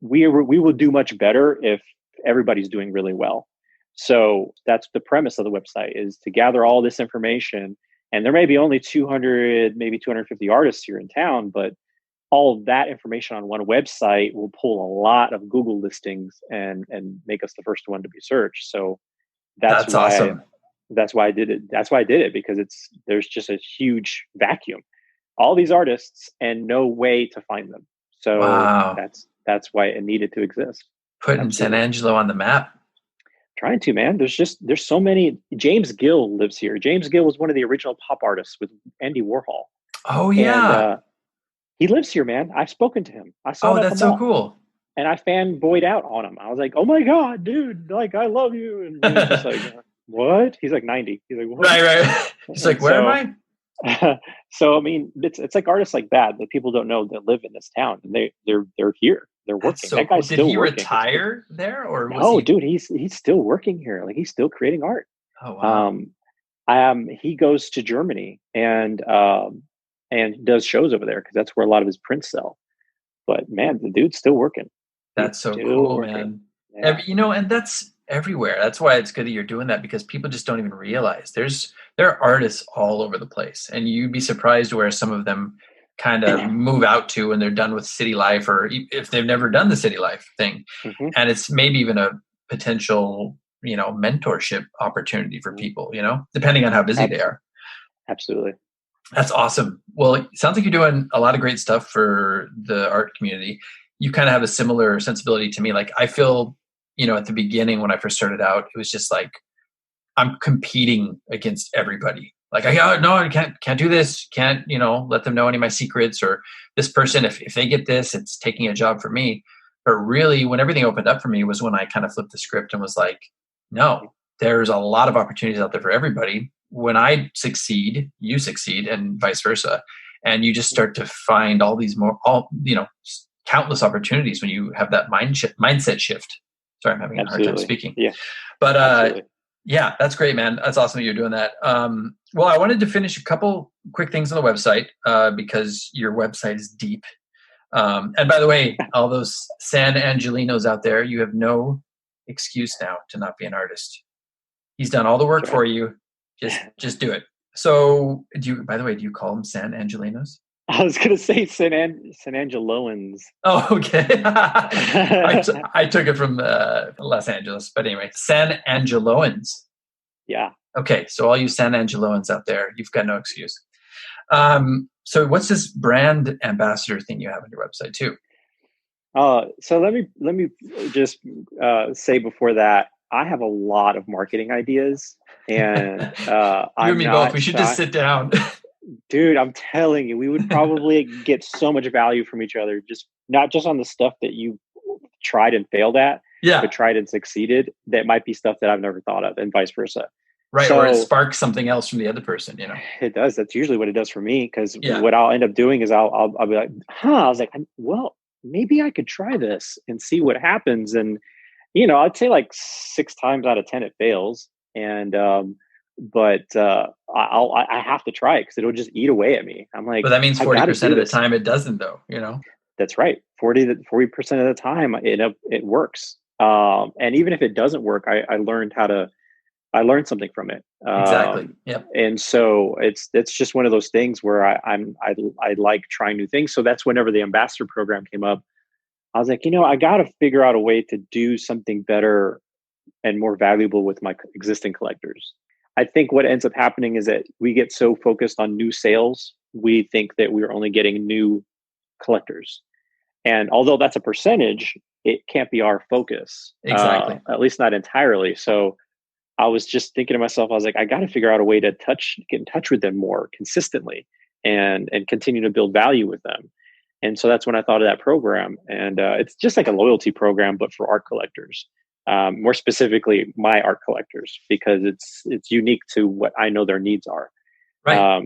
we will do much better if everybody's doing really well. So that's the premise of the website, is to gather all this information. And there may be only 200, maybe 250 artists here in town, but all of that information on one website will pull a lot of Google listings and make us the first one to be searched. So that's That's why I, awesome. that's why I did it. That's why I did it, because there's just a huge vacuum, all these artists and no way to find them. So Wow. that's why it needed to exist. Putting San Absolutely. Angelo on the map. Trying to, man. There's so many. James Gill lives here. James Gill was one of the original pop artists with Andy Warhol. Oh, And yeah. he lives here, man. I've spoken to him. I saw Oh, him at the that's so mall. cool. And I fanboyed out on him. I was like, "Oh my god, dude! Like, I love you." And he was just like, "What?" He's like 90. He's like, "What?" Right, right. He's like, And where am so, I? so I mean, it's like artists like that people don't know that live in this town, and they're here. They're That's working. so That cool. guy's Did still he working. It's crazy. retire there or was No, he? dude, he's still working here. Like, he's still creating art. Oh, wow. Um, he goes to Germany and does shows over there, because that's where a lot of his prints sell. But man, the dude's still working. He's That's so still cool, working. man. Yeah. And that's everywhere. That's why it's good that you're doing that, because people just don't even realize there are artists all over the place, and you'd be surprised where some of them kind of move out to when they're done with city life, or if they've never done the city life thing, Hmm. and it's maybe even a potential, mentorship opportunity for Hmm. people, depending on how busy they are. Absolutely. That's awesome. Well, it sounds like you're doing a lot of great stuff for the art community. You kind of have a similar sensibility to me. Like, I feel, at the beginning when I first started out, it was just like I'm competing against everybody. Like, no, I can't do this. Can't, let them know any of my secrets, or this person, if they get this, it's taking a job for me. But really, when everything opened up for me was when I kind of flipped the script and was like, no, there's a lot of opportunities out there for everybody. When I succeed, you succeed, and vice versa. And you just start to find all these countless opportunities when you have that mindset shift. Sorry, I'm having a hard time Absolutely. speaking. Yeah. But Absolutely. yeah, that's great, man. That's awesome that you're doing that. Well, I wanted to finish a couple quick things on the website, because your website is deep. And by the way, all those San Angelinos out there, you have no excuse now to not be an artist. He's done all the work That's right. for you. Just do it. So, by the way, do you call them San Angelinos? I was gonna say San Angeloans. Oh, okay. I took it from Los Angeles, but anyway, San Angeloans. Yeah. Okay, so all you San Angeloans out there, you've got no excuse. So what's this brand ambassador thing you have on your website too? So let me just say before that, I have a lot of marketing ideas, and You and I'm me both. not We should just shy. sit down. Dude, I'm telling you, we would probably get so much value from each other, just not just on the stuff that you tried and failed at, but Yeah, tried and succeeded. That might be stuff that I've never thought of, and vice versa. right. Or it So sparks something else from the other person. it does. That's usually what it does for me. Because Yeah. what I'll end up doing is I'll be like, huh. I was like, well, maybe I could try this and see what happens. And I'd say like 6 times out of 10 it fails. And but I have to try it, because it'll just eat away at me. I'm But like, that means I got to 40% do of the this. time it doesn't, though. That's right. 40% of the time it works. And even if it doesn't work, I learned something from it. Exactly. Yep. And so it's just one of those things where I like trying new things. So that's whenever the ambassador program came up, I was like, I got to figure out a way to do something better and more valuable with my existing collectors. I think what ends up happening is that we get so focused on new sales, we think that we're only getting new collectors. And although that's a percentage, it can't be our focus, Exactly. at least not entirely. So I was just thinking to myself, I was like, I got to figure out a way to get in touch with them more consistently and continue to build value with them. And so that's when I thought of that program. And it's just like a loyalty program, but for art collectors, more specifically my art collectors, because it's unique to what I know their needs are. Right.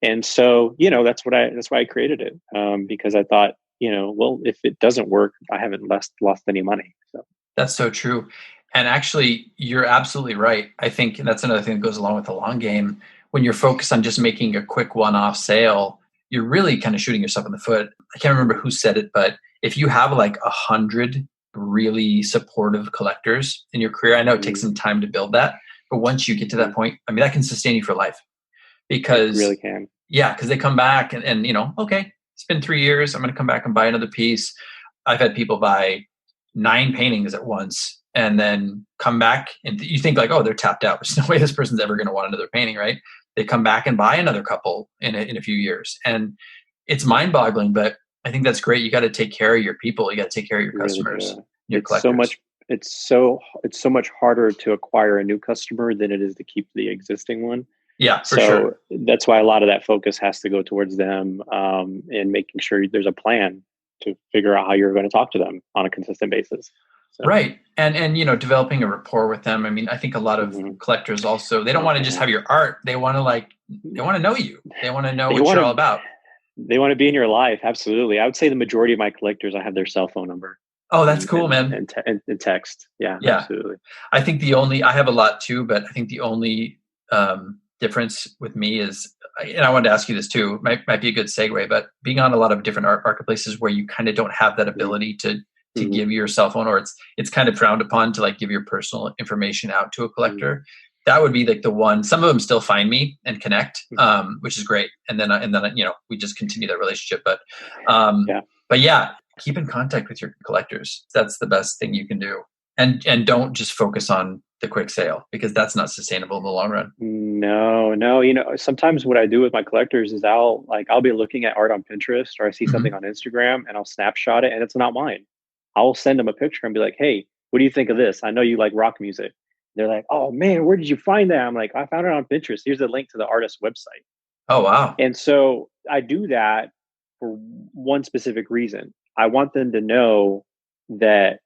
And so, that's why I created it. Because I thought, well, if it doesn't work, I haven't lost any money. So that's so true. And actually, you're absolutely right. I think that's another thing that goes along with the long game. When you're focused on just making a quick one-off sale, you're really kind of shooting yourself in the foot. I can't remember who said it, but if you have like 100 really supportive collectors in your career, I know it takes some time to build that, but once you get to that point, I mean, that can sustain you for life. Because it really can. Yeah, because they come back and okay, it's been 3 years. I'm going to come back and buy another piece. I've had people buy 9 paintings at once and then come back and you think like, oh, they're tapped out. There's no way this person's ever going to want another painting, right? They come back and buy another couple in a few years. And it's mind boggling, but I think that's great. You got to take care of your people. You got to take care of your customers, your collectors. It's so much harder to acquire a new customer than it is to keep the existing one. Yeah, for sure. That's why a lot of that focus has to go towards them, and making sure there's a plan to figure out how you're going to talk to them on a consistent basis. So. Right. And developing a rapport with them. I mean, I think a lot of collectors also, they don't want to just have your art. They want to know you. They want to know what you're all about. They want to be in your life. Absolutely. I would say the majority of my collectors, I have their cell phone number. Oh, that's cool, man. And text. Yeah, absolutely. I think I have a lot too, but I think the only difference with me is, and I wanted to ask you this too, might be a good segue, but being on a lot of different art marketplaces where you kind of don't have that ability to give your cell phone, or it's kind of frowned upon to like give your personal information out to a collector. That would be like the one. Some of them still find me and connect, which is great. And then we just continue that relationship. But keep in contact with your collectors. That's the best thing you can do. And don't just focus on the quick sale, because that's not sustainable in the long run. No. Sometimes what I do with my collectors is I'll be looking at art on Pinterest, or I see something on Instagram and I'll snapshot it and it's not mine. I'll send them a picture and be like, hey, what do you think of this? I know you like rock music. They're like, oh man, where did you find that? I'm like, I found it on Pinterest. Here's a link to the artist's website. Oh, wow. And so I do that for one specific reason. I want them to know that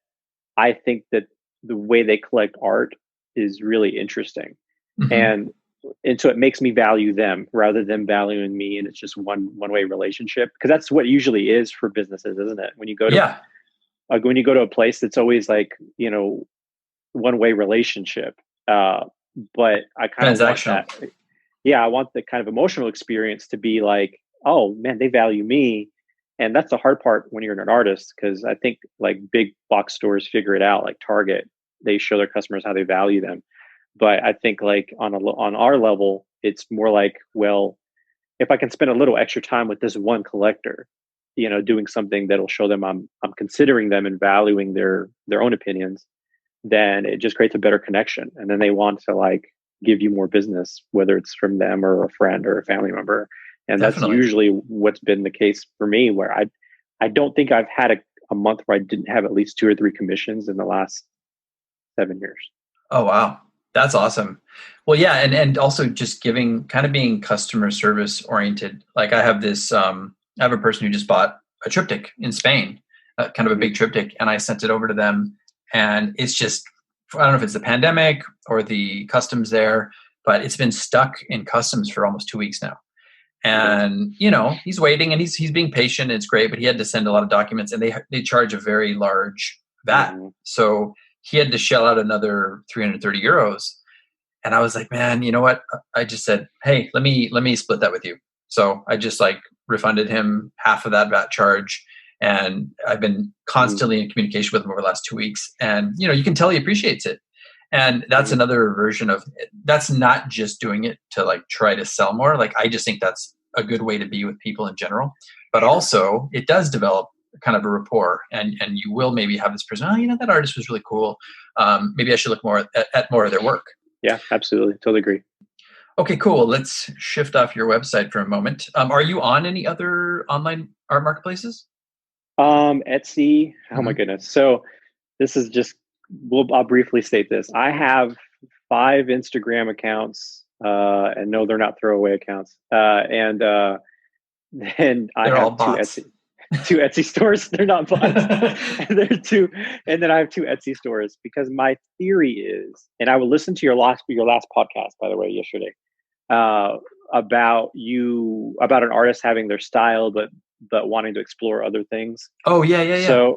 I think that the way they collect art is really interesting. And so it makes me value them rather than valuing me. And it's just one-way relationship, because that's what it usually is for businesses, isn't it? When you go to when you go to a place, it's always like, one-way relationship. But I kind of want that. Yeah, I want the kind of emotional experience to be like, oh man, they value me. And that's the hard part when you're an artist, because I think like big box stores figure it out, like Target, they show their customers how they value them. But I think like on our level, it's more like, well, if I can spend a little extra time with this one collector, doing something that'll show them I'm considering them and valuing their own opinions, then it just creates a better connection. And then they want to like give you more business, whether it's from them or a friend or a family member. And Definitely. That's usually what's been the case for me, where I don't think I've had a month where I didn't have at least 2 or 3 commissions in the last 7 years. Oh, wow. That's awesome. Well, yeah. And also just being customer service oriented. Like I have I have a person who just bought a triptych in Spain, kind of a big triptych, and I sent it over to them. And it's just, I don't know if it's the pandemic or the customs there, but it's been stuck in customs for almost 2 weeks now. And, he's waiting and he's being patient. It's great, but he had to send a lot of documents, and they charge a very large VAT. So he had to shell out another 330 euros. And I was like, man, you know what? I just said, hey, let me split that with you. So I just like refunded him half of that VAT charge. And I've been constantly in communication with him over the last 2 weeks. And, you can tell he appreciates it. And that's another version of, that's not just doing it to like try to sell more. Like, I just think that's a good way to be with people in general, but also it does develop kind of a rapport, and you will maybe have this person, that artist was really cool. Maybe I should look more at more of their work. Yeah, absolutely. Totally agree. Okay, cool. Let's shift off your website for a moment. Are you on any other online art marketplaces? Etsy. Oh my goodness. So this is just, I'll briefly state this. I have 5 Instagram accounts, and no, they're not throwaway accounts. And then I They're all have bots. two Etsy stores. They're not bots. And then I have 2 Etsy stores because my theory is, and I will listen to your last podcast, by the way, yesterday, about an artist having their style, but wanting to explore other things. Oh yeah.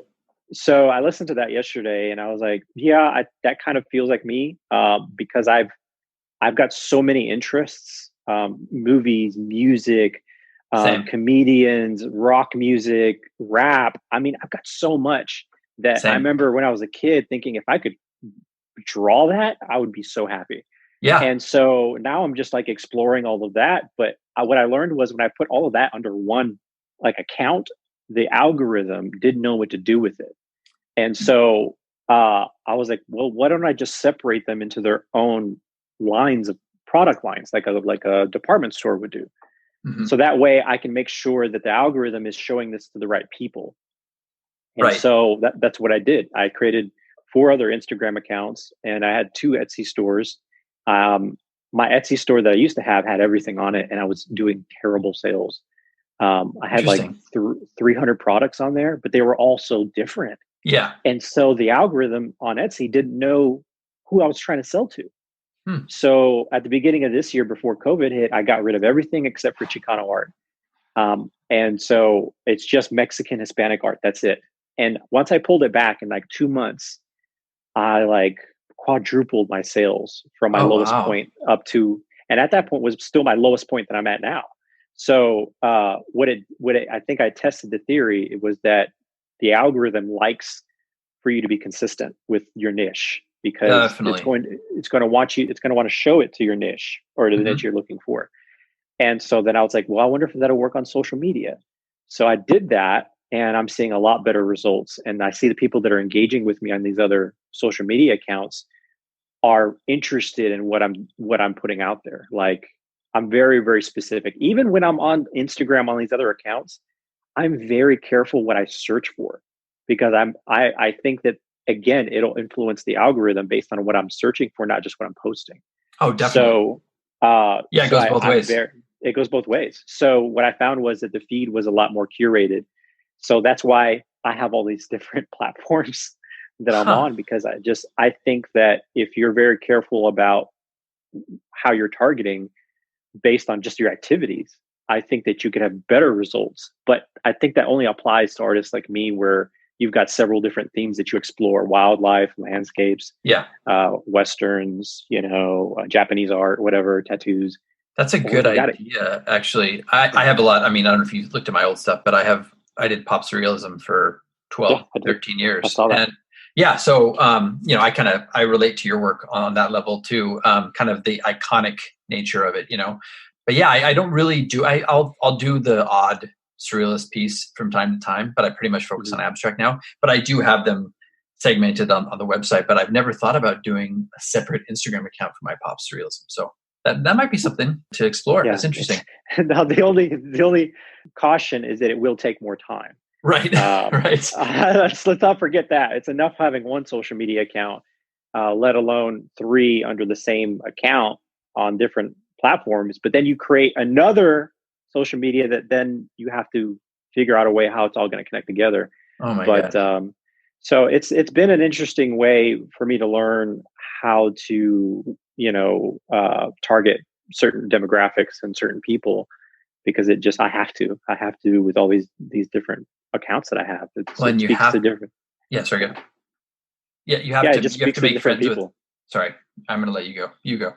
So I listened to that yesterday, and I was like, yeah, that kind of feels like me, because I've got so many interests, movies, music, comedians, rock music, rap. I mean, I've got so much that I remember when I was a kid thinking if I could draw that, I would be so happy. Yeah. And so now I'm just like exploring all of that. But what I learned was when I put all of that under one like account, the algorithm didn't know what to do with it. And so I was like, well, why don't I just separate them into their own lines of product lines, like a department store would do. Mm-hmm. So that way I can make sure that the algorithm is showing this to the right people. And so that's what I did. I created 4 other Instagram accounts, and I had 2 Etsy stores. My Etsy store that I used to have had everything on it, and I was doing terrible sales. I had like 300 products on there, but they were all so different. Yeah. And so the algorithm on Etsy didn't know who I was trying to sell to. So at the beginning of this year, before COVID hit, I got rid of everything except for Chicano art. And so it's just Mexican Hispanic art. That's it. And once I pulled it back in like 2 months, I like quadrupled my sales from my lowest point up to, and at that point was still my lowest point that I'm at now. So what I think I tested the theory, it was that the algorithm likes for you to be consistent with your niche, because it's going to want to show it to your niche or to the niche you're looking for. And so then I was like, well, I wonder if that'll work on social media. So I did that, and I'm seeing a lot better results. And I see the people that are engaging with me on these other social media accounts are interested in what I'm putting out there. Like, I'm very, very specific. Even when I'm on Instagram on these other accounts, I'm very careful what I search for, because I think that, again, it'll influence the algorithm based on what I'm searching for, not just what I'm posting. Oh, definitely. So it goes both ways. It goes both ways. So what I found was that the feed was a lot more curated. So that's why I have all these different platforms that I'm on, because I think that if you're very careful about how you're targeting based on just your activities, I think that you could have better results. But I think that only applies to artists like me, where you've got several different themes that you explore: wildlife, landscapes, Westerns, Japanese art, whatever, tattoos. That's a good idea, actually. I have a lot. I mean, I don't know if you looked at my old stuff, but I did pop surrealism for 12, 13 years. I saw that. And so, I relate to your work on that level too, kind of the iconic nature of it, But I don't really do, I'll do the odd surrealist piece from time to time, but I pretty much focus on abstract now. But I do have them segmented on the website, but I've never thought about doing a separate Instagram account for my pop surrealism. So that might be something to explore. Yeah, that's interesting. Now, the only caution is that it will take more time. Right. Right. Let's not forget that. It's enough having one social media account, let alone 3 under the same account on different platforms. But then you create another social media that then you have to figure out a way how it's all going to connect together. Oh my God. So it's been an interesting way for me to learn how to, target certain demographics and certain people, because I have to with all these different accounts that I have. You have to different. Yeah, sorry. Yeah, you have to make friends people. With. Sorry, I'm going to let you go. You go.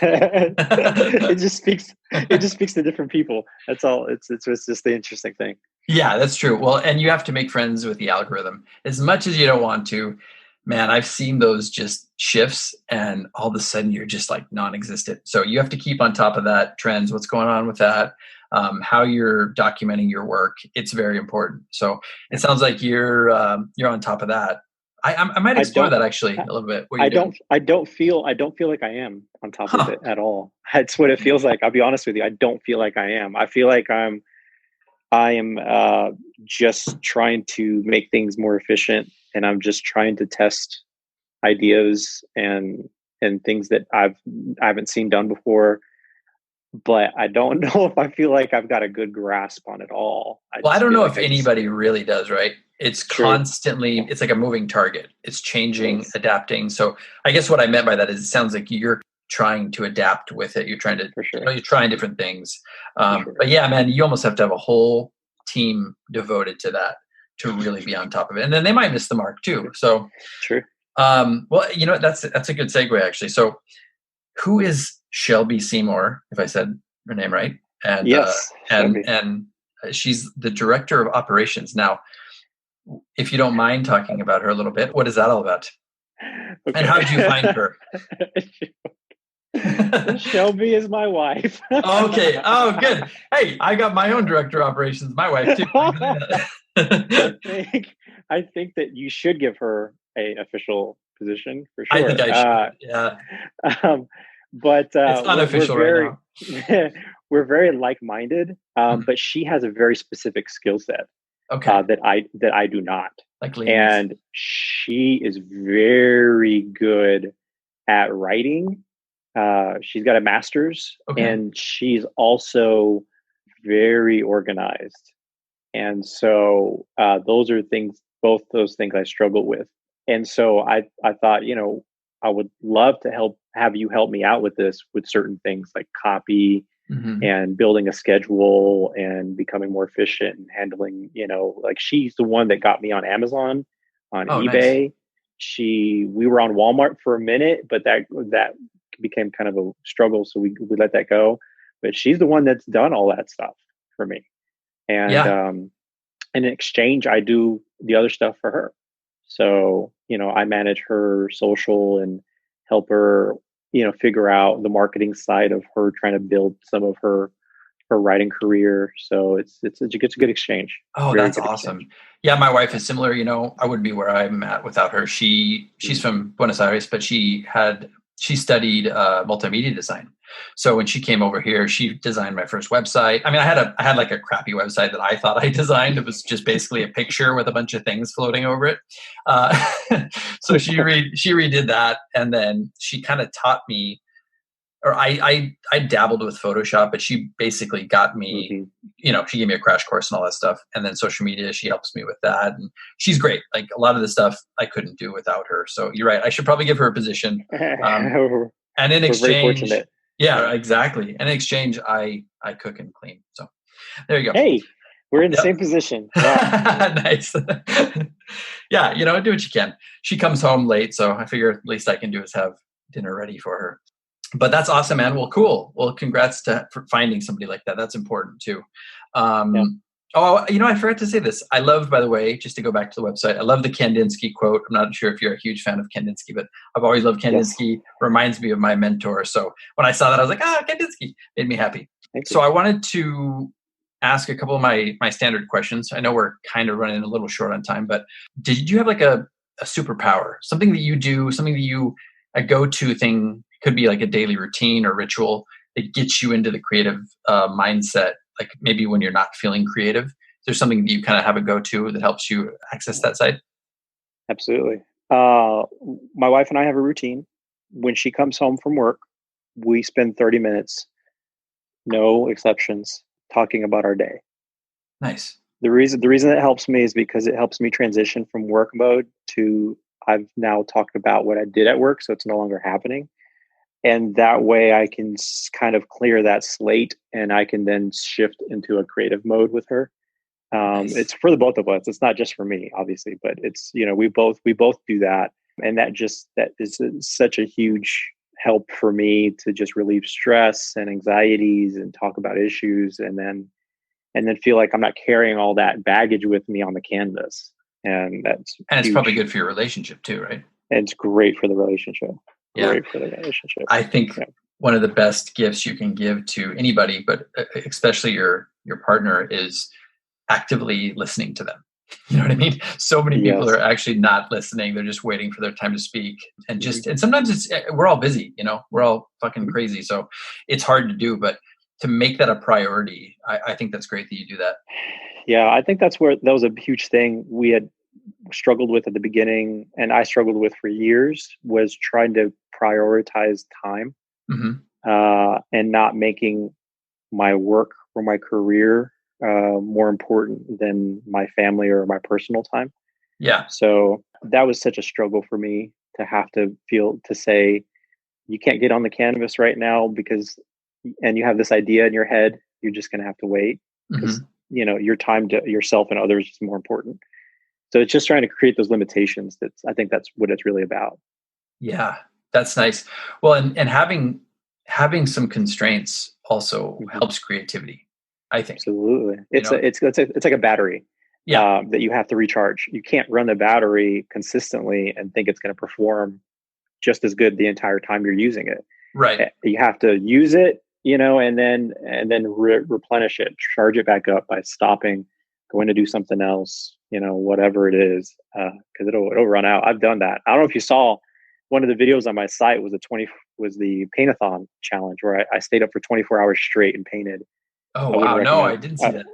It just speaks to different people. That's all. It's just the interesting thing. Yeah, that's true. Well, and you have to make friends with the algorithm as much as you don't want to. Man, I've seen those just shifts, and all of a sudden you're just like non-existent. So you have to keep on top of that, trends, what's going on with that, how you're documenting your work. It's very important. So it sounds like you're on top of that. I might explore that actually a little bit. I don't feel like I am on top of it at all. That's what it feels like. I'll be honest with you. I don't feel like I am. I feel like I am just trying to make things more efficient, and I'm just trying to test ideas and things that I haven't seen done before. But I don't know if I feel like I've got a good grasp on it all. I don't know if anybody really does, right? It's True. constantly, it's like a moving target. It's changing, adapting. So I guess what I meant by that is it sounds like you're trying to adapt with it. You're trying to, you're trying different things. But yeah, man, you almost have to have a whole team devoted to that to really be on top of it. And then they might miss the mark too. So, true. Well, that's a good segue actually. So who is Shelby Seymour, if I said her name right? And yes, and she's the director of operations. Now, if you don't mind talking about her a little bit, what is that all about? Okay. And how did you find her? Shelby is my wife. Okay. Oh, good. Hey, I got my own director of operations, my wife too. I think that you should give her an official position for sure. I think I should. Yeah. But it's unofficial right now. We're very like-minded, but she has a very specific skill set that I do not. And she is very good at writing. She's got a master's, and she's also very organized. And so those are both those things I struggle with. And so I thought, I would love to have you help me out with this, with certain things like copy and building a schedule and becoming more efficient and handling, like she's the one that got me on Amazon, on eBay. Nice. We were on Walmart for a minute, but that became kind of a struggle. So we let that go, but she's the one that's done all that stuff for me. And in exchange, I do the other stuff for her. So, I manage her social and help her, figure out the marketing side of her trying to build some of her writing career. So it's a good exchange. Oh, that's awesome. Exchange. Yeah, my wife is similar. I wouldn't be where I'm at without her. She's from Buenos Aires, but she studied multimedia design. So when she came over here, she designed my first website. I mean, I had like a crappy website that I thought I designed. It was just basically a picture with a bunch of things floating over it. So she redid that, and then she kind of taught me, or I dabbled with Photoshop, but she basically got me, she gave me a crash course and all that stuff. And then social media, she helps me with that. And she's great. Like a lot of the stuff I couldn't do without her. So you're right. I should probably give her a position. And in exchange, yeah, exactly. And in exchange, I cook and clean. So there you go. Hey, we're in the same position. Wow. Nice. Yeah, do what you can. She comes home late, so I figure at least I can do is have dinner ready for her. But that's awesome, man. Well, cool. Well, congrats for finding somebody like that. That's important too. Oh, I forgot to say this. I love, by the way, just to go back to the website, I love the Kandinsky quote. I'm not sure if you're a huge fan of Kandinsky, but I've always loved Kandinsky. Yes. Reminds me of my mentor. So when I saw that, I was like, Kandinsky. Made me happy. So I wanted to ask a couple of my standard questions. I know we're kind of running a little short on time, but did you have like a superpower, something that you do, a go-to thing, could be like a daily routine or ritual that gets you into the creative mindset? Like maybe when you're not feeling creative, is there something that you kind of have a go-to that helps you access that side? Absolutely. My wife and I have a routine. When she comes home from work, we spend 30 minutes, no exceptions, talking about our day. Nice. The reason that helps me is because it helps me transition from work mode to I've now talked about what I did at work, so it's no longer happening. And that way I can kind of clear that slate, and I can then shift into a creative mode with her. Nice. It's for the both of us. It's not just for me, obviously, but it's, we both do that. And that is such a huge help for me to just relieve stress and anxieties and talk about issues, and then feel like I'm not carrying all that baggage with me on the canvas. And it's probably good for your relationship too, right? And it's great for the relationship. Yeah. Great for the relationship. I think one of the best gifts you can give to anybody, but especially your partner, is actively listening to them. You know what I mean? So many people are actually not listening. They're just waiting for their time to speak. And and sometimes we're all busy, we're all fucking crazy. So it's hard to do, but to make that a priority. I think that's great that you do that. Yeah, I think that was a huge thing we had struggled with at the beginning, and I struggled with for years, was trying to prioritize time, and not making my work or my career more important than my family or my personal time. Yeah. So that was such a struggle for me to have to say, you can't get on the canvas right now and you have this idea in your head, you're just going to have to wait because, your time to yourself and others is more important. So it's just trying to create those limitations. I think that's what it's really about. Yeah, that's nice. Well, and having some constraints also helps creativity, I think. Absolutely. It's like a battery. That you have to recharge. You can't run the battery consistently and think it's going to perform just as good the entire time you're using it. Right. You have to use it, and then replenish it, charge it back up by stopping, going to do something else, whatever it is, because it'll run out. I've done that. I don't know if you saw one of the videos on my site was the paint-a-thon challenge where I stayed up for 24 hours straight and painted. Oh, wow. No, I didn't see that.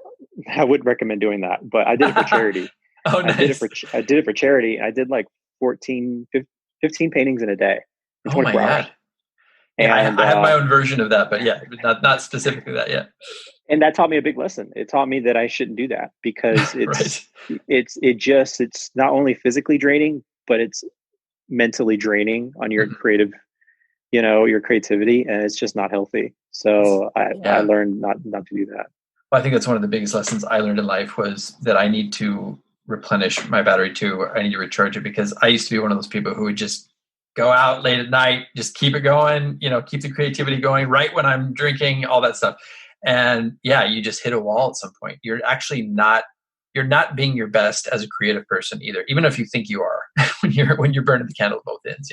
I wouldn't recommend doing that, but I did it for charity. Oh, nice. I did it for charity. I did like 15 paintings in a day in 24 hours. Yeah, and I have my own version of that, but not specifically that yet. And that taught me a big lesson. It taught me that I shouldn't do that because it's not only physically draining, but it's mentally draining on your your creativity, and it's just not healthy. So I learned not to do that. Well, I think that's one of the biggest lessons I learned in life was that I need to replenish my battery too. I need to recharge it because I used to be one of those people who would just go out late at night, just keep it going, keep the creativity going right when I'm drinking, all that stuff. And you just hit a wall at some point. You're actually you're not being your best as a creative person either, even if you think you are when you're burning the candle at both ends,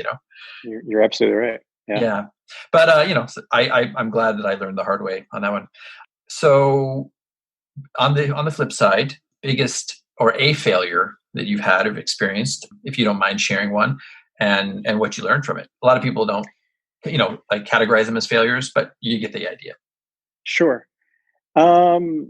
You're absolutely right. Yeah. But, I'm glad that I learned the hard way on that one. So on the flip side, biggest or a failure that you've had or experienced, if you don't mind sharing one, and what you learned from it. A lot of people don't, categorize them as failures, but you get the idea. Sure. Oh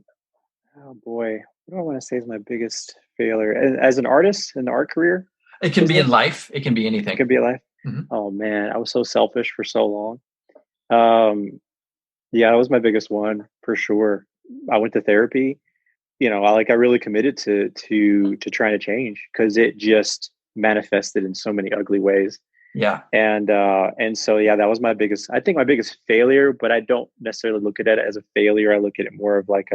boy, what do I want to say is my biggest failure as an artist in the art career? It can be in life. It can be anything. It can be in life. Mm-hmm. Oh man, I was so selfish for so long. That was my biggest one for sure. I went to therapy. I really committed to trying to change because it just manifested in so many ugly ways. Yeah. And so that was my biggest failure, but I don't necessarily look at it as a failure. I look at it more of like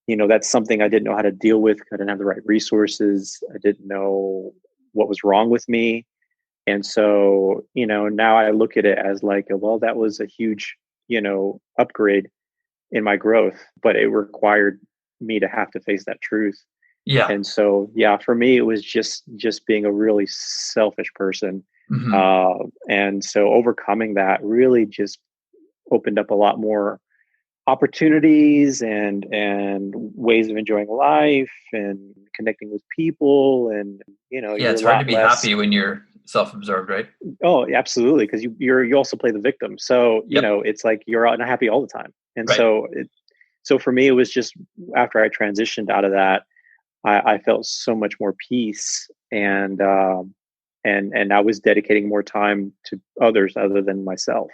that's something I didn't know how to deal with. I didn't have the right resources. I didn't know what was wrong with me. And so, now I look at it as like, well, that was a huge, upgrade in my growth, but it required me to have to face that truth. Yeah. And so, for me, it was just being a really selfish person. And so overcoming that really just opened up a lot more opportunities and ways of enjoying life and connecting with people. And, it's hard to be happy when you're self-absorbed, right? Oh, absolutely. Because you also play the victim. So, it's like you're unhappy all the time. And so for me, it was just after I transitioned out of that, I felt so much more peace and I was dedicating more time to others other than myself.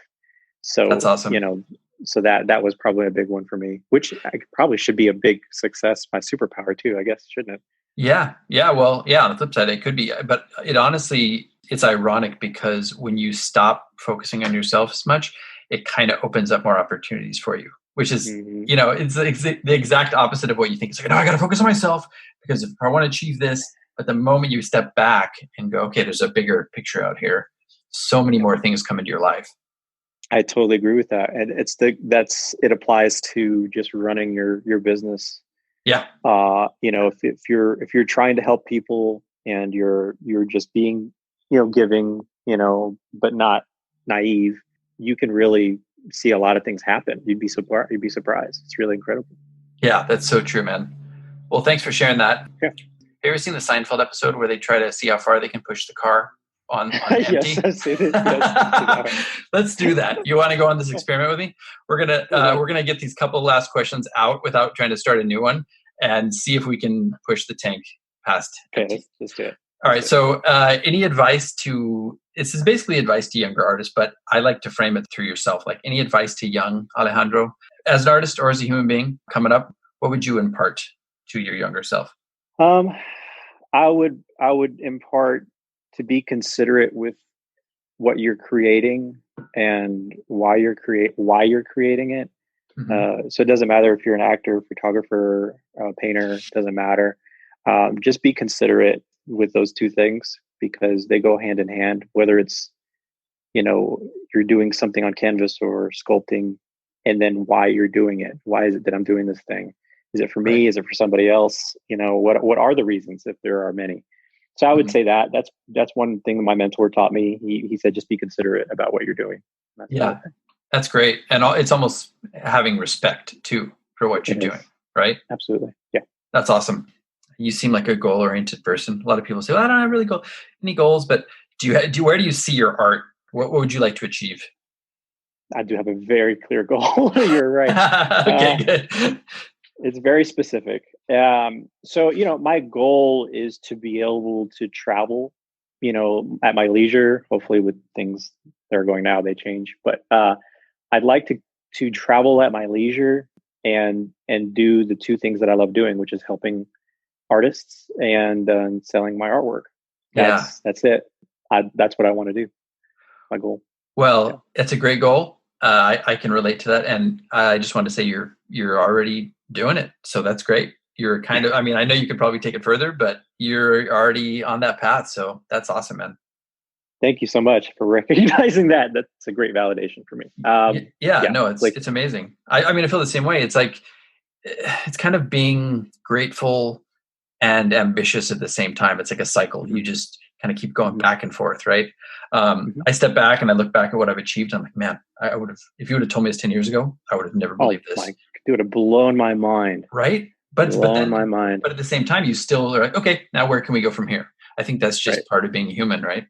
So that's awesome. So that was probably a big one for me, which I probably should be a big success, my superpower too, I guess, shouldn't it? Yeah. Yeah. Well, on the flip side, it could be, but it's ironic because when you stop focusing on yourself as much, it kind of opens up more opportunities for you, which is, it's the exact opposite of what you think. It's like, no, I got to focus on myself because if I want to achieve this, but the moment you step back and go, okay, there's a bigger picture out here, so many more things come into your life. I totally agree with that. And it applies to just running your business. Yeah. If you're trying to help people and you're just being, giving, but not naive, you can really see a lot of things happen. You'd be surprised. It's really incredible. Yeah, that's so true, man. Well, thanks for sharing that. Yeah. Have you ever seen the Seinfeld episode where they try to see how far they can push the car? on empty? Yes, yes. Let's do that. You want to go on this experiment with me? We're gonna get these couple last questions out without trying to start a new one, and see if we can push the tank past empty. Okay, let's do it. All right. So, any advice this is basically advice to younger artists, but I like to frame it through yourself. Like, any advice to young Alejandro as an artist or as a human being coming up? What would you impart to your younger self? I would impart to be considerate with what you're creating and why you're creating it. Mm-hmm. So it doesn't matter if you're an actor, photographer, painter, doesn't matter. Just be considerate with those two things because they go hand in hand, whether it's, you're doing something on canvas or sculpting, and then why you're doing it. Why is it that I'm doing this thing? Is it for me? Right. Is it for somebody else? What are the reasons if there are many? So I would say that's one thing that my mentor taught me. He said, just be considerate about what you're doing. That's great. And it's almost having respect too for what you're doing, right? Absolutely. Yeah. That's awesome. You seem like a goal-oriented person. A lot of people say, well, I don't have really any goals, but where do you see your art? What would you like to achieve? I do have a very clear goal. You're right. Okay, good. It's very specific. So, my goal is to be able to travel, at my leisure, hopefully with things that are going now, they change, but I'd like to travel at my leisure and do the two things that I love doing, which is helping artists and selling my artwork. That's it. That's what I want to do. My goal. Well, it's a great goal. I can relate to that. And I just want to say you're already doing it. So that's great. You're kind of, I know you could probably take it further, but you're already on that path. So that's awesome, man. Thank you so much for recognizing that. That's a great validation for me. It's amazing. I feel the same way. It's like, it's kind of being grateful and ambitious at the same time. It's like a cycle. You just kind of keep going back and forth, right? I step back and I look back at what I've achieved. I'm like, man, I would have, if you would have told me this 10 years ago, I would have never believed this. It would have blown my mind. Right? But at the same time, you still are like, okay, now where can we go from here? I think that's just part of being human, right?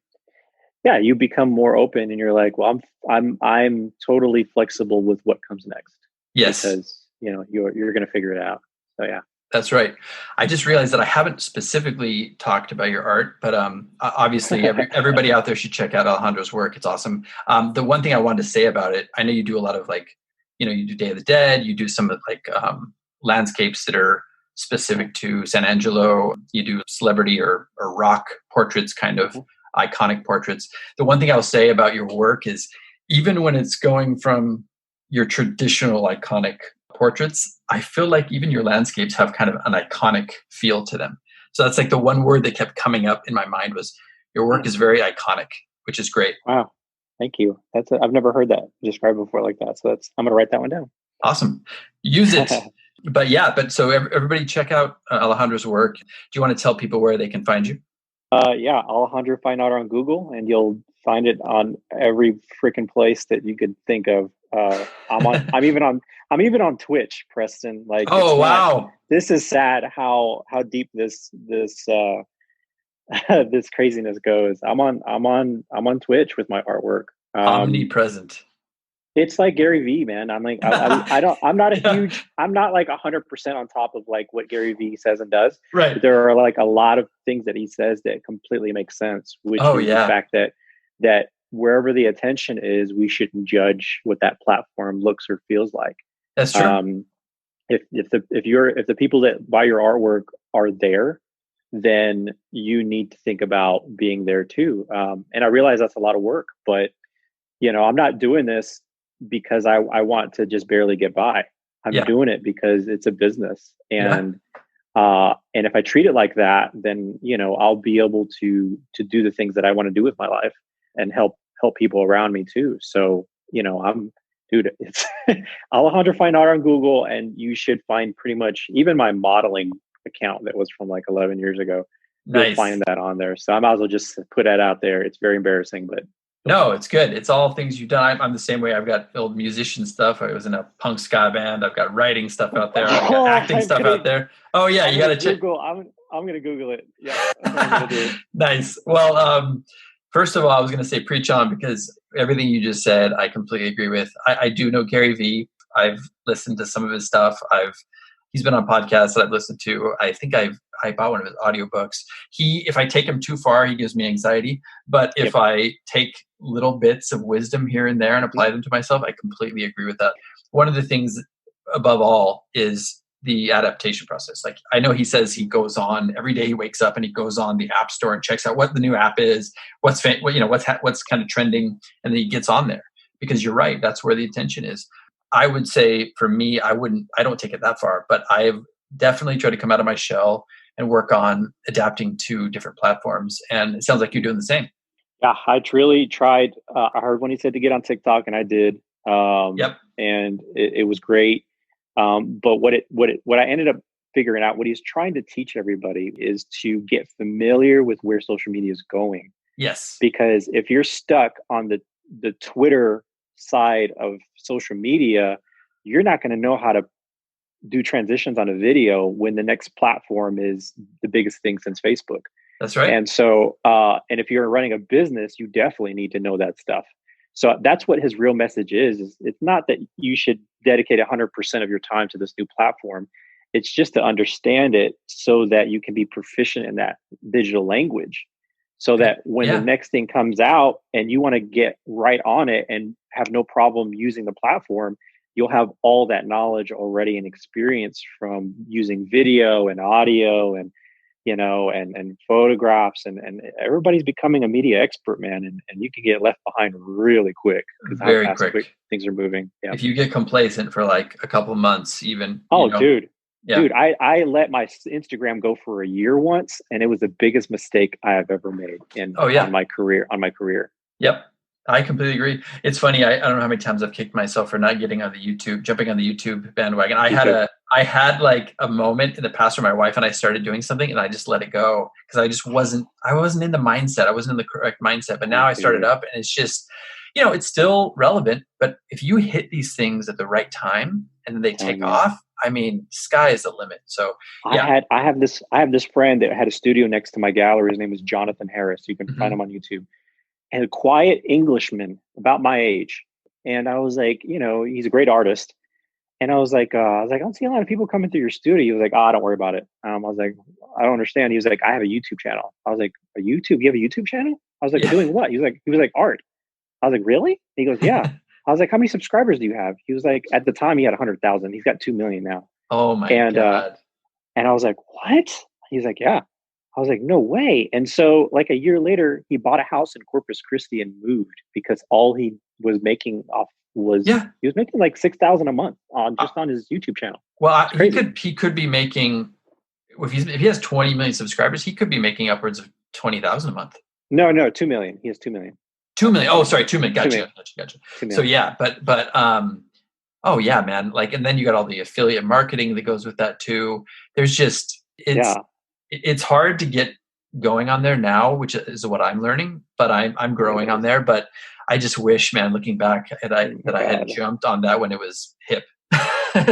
Yeah, you become more open and you're like, well, I'm totally flexible with what comes next. Yes. Because, you're going to figure it out. So yeah. That's right. I just realized that I haven't specifically talked about your art, but obviously everybody out there should check out Alejandro's work. It's awesome. The one thing I wanted to say about it, I know you do a lot of you do Day of the Dead. You do some of landscapes that are specific to San Angelo. You do celebrity or rock portraits, kind of iconic portraits. The one thing I'll say about your work is even when it's going from your traditional iconic portraits, I feel like even your landscapes have kind of an iconic feel to them. So that's like the one word that kept coming up in my mind was your work is very iconic, which is great. Wow. Thank you. I've never heard that described before like that. So I'm going to write that one down. Awesome. Use it. But so everybody check out Alejandro's work. Do you want to tell people where they can find you? Alejandro Fine Art on Google, and you'll find it on every freaking place that you could think of. I'm even on Twitch, Preston. Like, wow, this is sad how deep this this craziness goes. I'm on Twitch with my artwork. Omnipresent. It's like Gary Vee, man. I'm like, I'm not like 100% on top of like what Gary Vee says and does. Right. But there are like a lot of things that he says that completely make sense, which is the fact that wherever the attention is, we shouldn't judge what that platform looks or feels like. That's true. If the people that buy your artwork are there, then you need to think about being there too. And I realize that's a lot of work, but I'm not doing this because I want to just barely get by. I'm doing it because it's a business. And if I treat it like that, then, I'll be able to do the things that I want to do with my life and help people around me too. So, it's Alejandro Fine Art on Google, and you should find pretty much even my modeling account that was from like 11 years ago. Nice. You'll find that on there. So I might as well just put that out there. It's very embarrassing, but no, it's good. It's all things you've done. I'm the same way. I've got old musician stuff. I was in a punk ska band. I've got writing stuff out there. I've got acting stuff out there. Oh yeah, you got to check. I'm going to Google it. Yeah, that's what I'm going to do. Nice. Well, First of all, I was going to say preach on, because everything you just said, I completely agree with. I do know Gary Vee. I've listened to some of his stuff. He's been on podcasts that I've listened to. I think I bought one of his audiobooks. If I take him too far, he gives me anxiety. But if I take little bits of wisdom here and there and apply them to myself, I completely agree with that. One of the things above all is the adaptation process. Like, I know he says he goes on every day, he wakes up and he goes on the app store and checks out what the new app is, what's kind of trending, and then he gets on there, because you're right, that's where the attention is. I would say for me, I don't take it that far, but I've definitely tried to come out of my shell and work on adapting to different platforms. And it sounds like you're doing the same. Yeah, I really tried. I heard when he said to get on TikTok, and I did. And it was great. But what I ended up figuring out, what he's trying to teach everybody is to get familiar with where social media is going. Yes. Because if you're stuck on the Twitter side of social media, you're not going to know how to do transitions on a video when the next platform is the biggest thing since Facebook. That's right. And so, and if you're running a business, you definitely need to know that stuff. So that's what his real message is it's not that you should dedicate 100% of your time to this new platform. It's just to understand it so that you can be proficient in that digital language, so that when the next thing comes out and you want to get right on it and have no problem using the platform, you'll have all that knowledge already and experience from using video and audio and and photographs, and everybody's becoming a media expert, man. And you can get left behind really quick because very how fast quick things are moving. Yeah. If you get complacent for like a couple months, even. Dude, I let my Instagram go for a year once, and it was the biggest mistake I have ever made on my career. Yep. I completely agree. It's funny. I don't know how many times I've kicked myself for not jumping on the YouTube bandwagon. I had like a moment in the past where my wife and I started doing something and I just let it go because I wasn't in the mindset. I wasn't in the correct mindset, but now I started up and it's just, it's still relevant, but if you hit these things at the right time and then they take off, I mean, sky is the limit. So yeah. I have this friend that had a studio next to my gallery. His name was Jonathan Harris. You can find him on YouTube. And a quiet Englishman about my age. And I was like, he's a great artist. And I was like, I don't see a lot of people coming through your studio. He was like, don't worry about it. I was like, I don't understand. He was like, I have a YouTube channel. I was like, you have a YouTube channel? I was like, doing what? He was like, art. I was like, really? He goes, yeah. I was like, how many subscribers do you have? He was like, at the time he had 100,000. He's got 2 million now. Oh my God. And I was like, what? He's like, yeah. I was like, no way. And so like a year later, he bought a house in Corpus Christi and moved because all he was making off was, he was making like $6,000 a month on his YouTube channel. Well, he could be making, if he has 20 million subscribers, he could be making upwards of 20,000 a month. No, 2 million. He has 2 million. 2 million. Oh, sorry. 2 million. Gotcha. So yeah, but oh yeah, man. Like, and then you got all the affiliate marketing that goes with that too. There's just, it's hard to get going on there now, which is what I'm learning, but I'm growing on there. But I just wish, man, looking back that I had jumped on that when it was hip.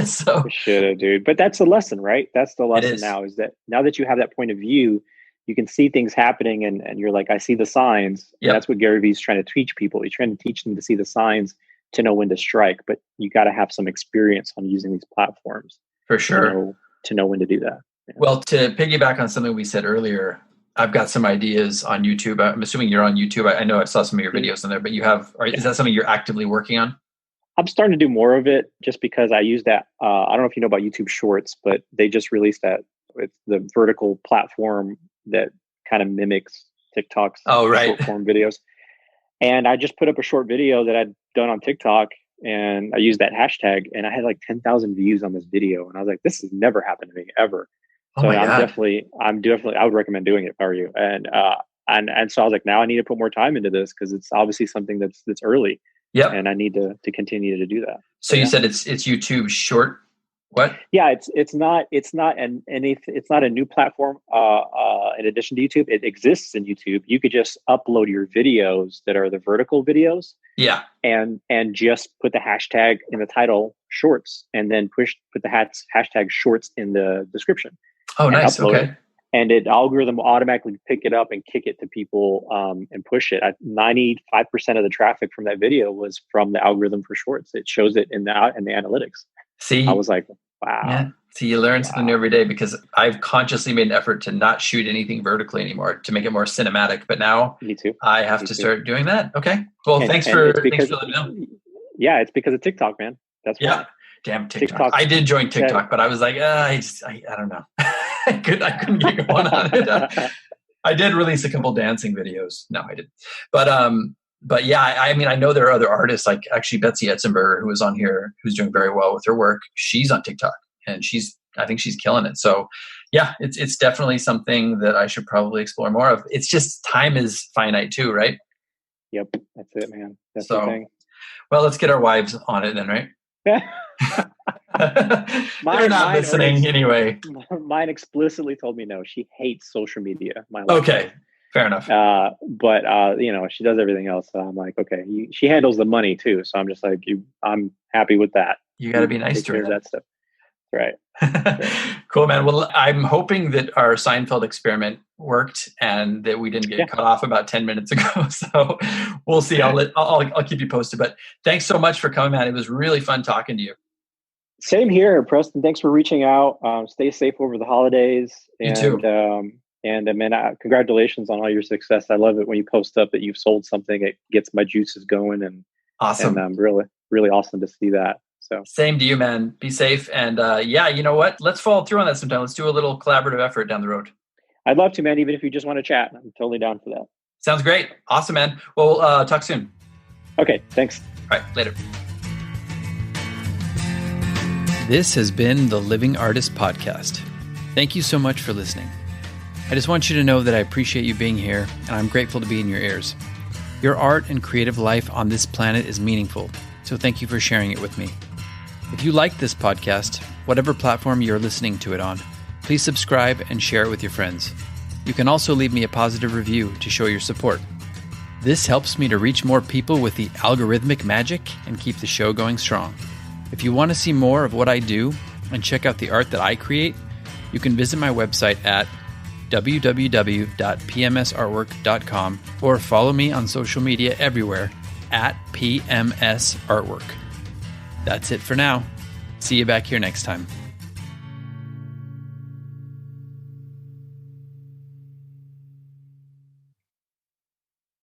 So should have, dude. But that's the lesson, right? That's the lesson now, is that now that you have that point of view, you can see things happening and you're like, I see the signs. And that's what Gary Vee's trying to teach people. He's trying to teach them to see the signs to know when to strike, but you got to have some experience on using these platforms for sure to know when to do that. Yeah. Well, to piggyback on something we said earlier, I've got some ideas on YouTube. I'm assuming you're on YouTube. I know I saw some of your videos on there, but is that something you're actively working on? I'm starting to do more of it just because I use that. I don't know if you know about YouTube Shorts, but they just released that. It's the vertical platform that kind of mimics TikTok's short form videos. And I just put up a short video that I'd done on TikTok and I used that hashtag and I had like 10,000 views on this video. And I was like, this has never happened to me ever. So I'm definitely, I would recommend doing it if I were you. And so I was like, now I need to put more time into this because it's obviously something that's early. Yeah. And I need to continue to do that. So you said it's YouTube short. What? Yeah, it's not a new platform. In addition to YouTube, it exists in YouTube. You could just upload your videos that are the vertical videos. Yeah. And just put the hashtag in the title shorts, and then put the hashtag shorts in the description. Oh, nice. Okay. and it algorithm will automatically pick it up and kick it to people and push it. 95% of the traffic from that video was from the algorithm for Shorts. It shows it in the analytics. See, I was like, wow. Yeah. So you learn something new every day, because I've consciously made an effort to not shoot anything vertically anymore to make it more cinematic. But now Me too. I have to start doing that. Okay. Well, thanks for letting me know. Yeah, it's because of TikTok, man. That's why. Damn TikTok. I did join TikTok, but I was like, I don't know. I couldn't get going on it. I did release a couple dancing videos. No, I didn't. But yeah, I mean, I know there are other artists, like actually Betsy Etzenberger, who was on here, who's doing very well with her work. She's on TikTok, and I think she's killing it. So yeah, it's definitely something that I should probably explore more of. It's just time is finite too, right? Yep. That's it, man. That's the thing. Well, let's get our wives on it then, right? They're not listening anyway. Mine explicitly told me no. She hates social media. Okay. Fair enough. But she does everything else. So I'm like, okay, she handles the money too. So I'm just like, I'm happy with that. You got to be nice to her. That stuff. Right. Cool, man. Well, I'm hoping that our Seinfeld experiment worked and that we didn't get cut off about 10 minutes ago. So we'll see. I'll keep you posted. But thanks so much for coming, man. It was really fun talking to you. Same here, Preston. Thanks for reaching out. Stay safe over the holidays. You too. And man, congratulations on all your success. I love it when you post up that you've sold something. It gets my juices going, and awesome. And really, really awesome to see that. So same to you, man. Be safe, and you know what? Let's follow through on that sometime. Let's do a little collaborative effort down the road. I'd love to, man. Even if you just want to chat, I'm totally down for that. Sounds great. Awesome, man. Well, we'll talk soon. Okay, thanks. All right, later. This has been the Living Artist Podcast. Thank you so much for listening. I just want you to know that I appreciate you being here, and I'm grateful to be in your ears. Your art and creative life on this planet is meaningful, so thank you for sharing it with me. If you like this podcast, whatever platform you're listening to it on, please subscribe and share it with your friends. You can also leave me a positive review to show your support. This helps me to reach more people with the algorithmic magic and keep the show going strong. If you want to see more of what I do and check out the art that I create, you can visit my website at www.pmsartwork.com or follow me on social media everywhere at PMS Artwork. That's it for now. See you back here next time.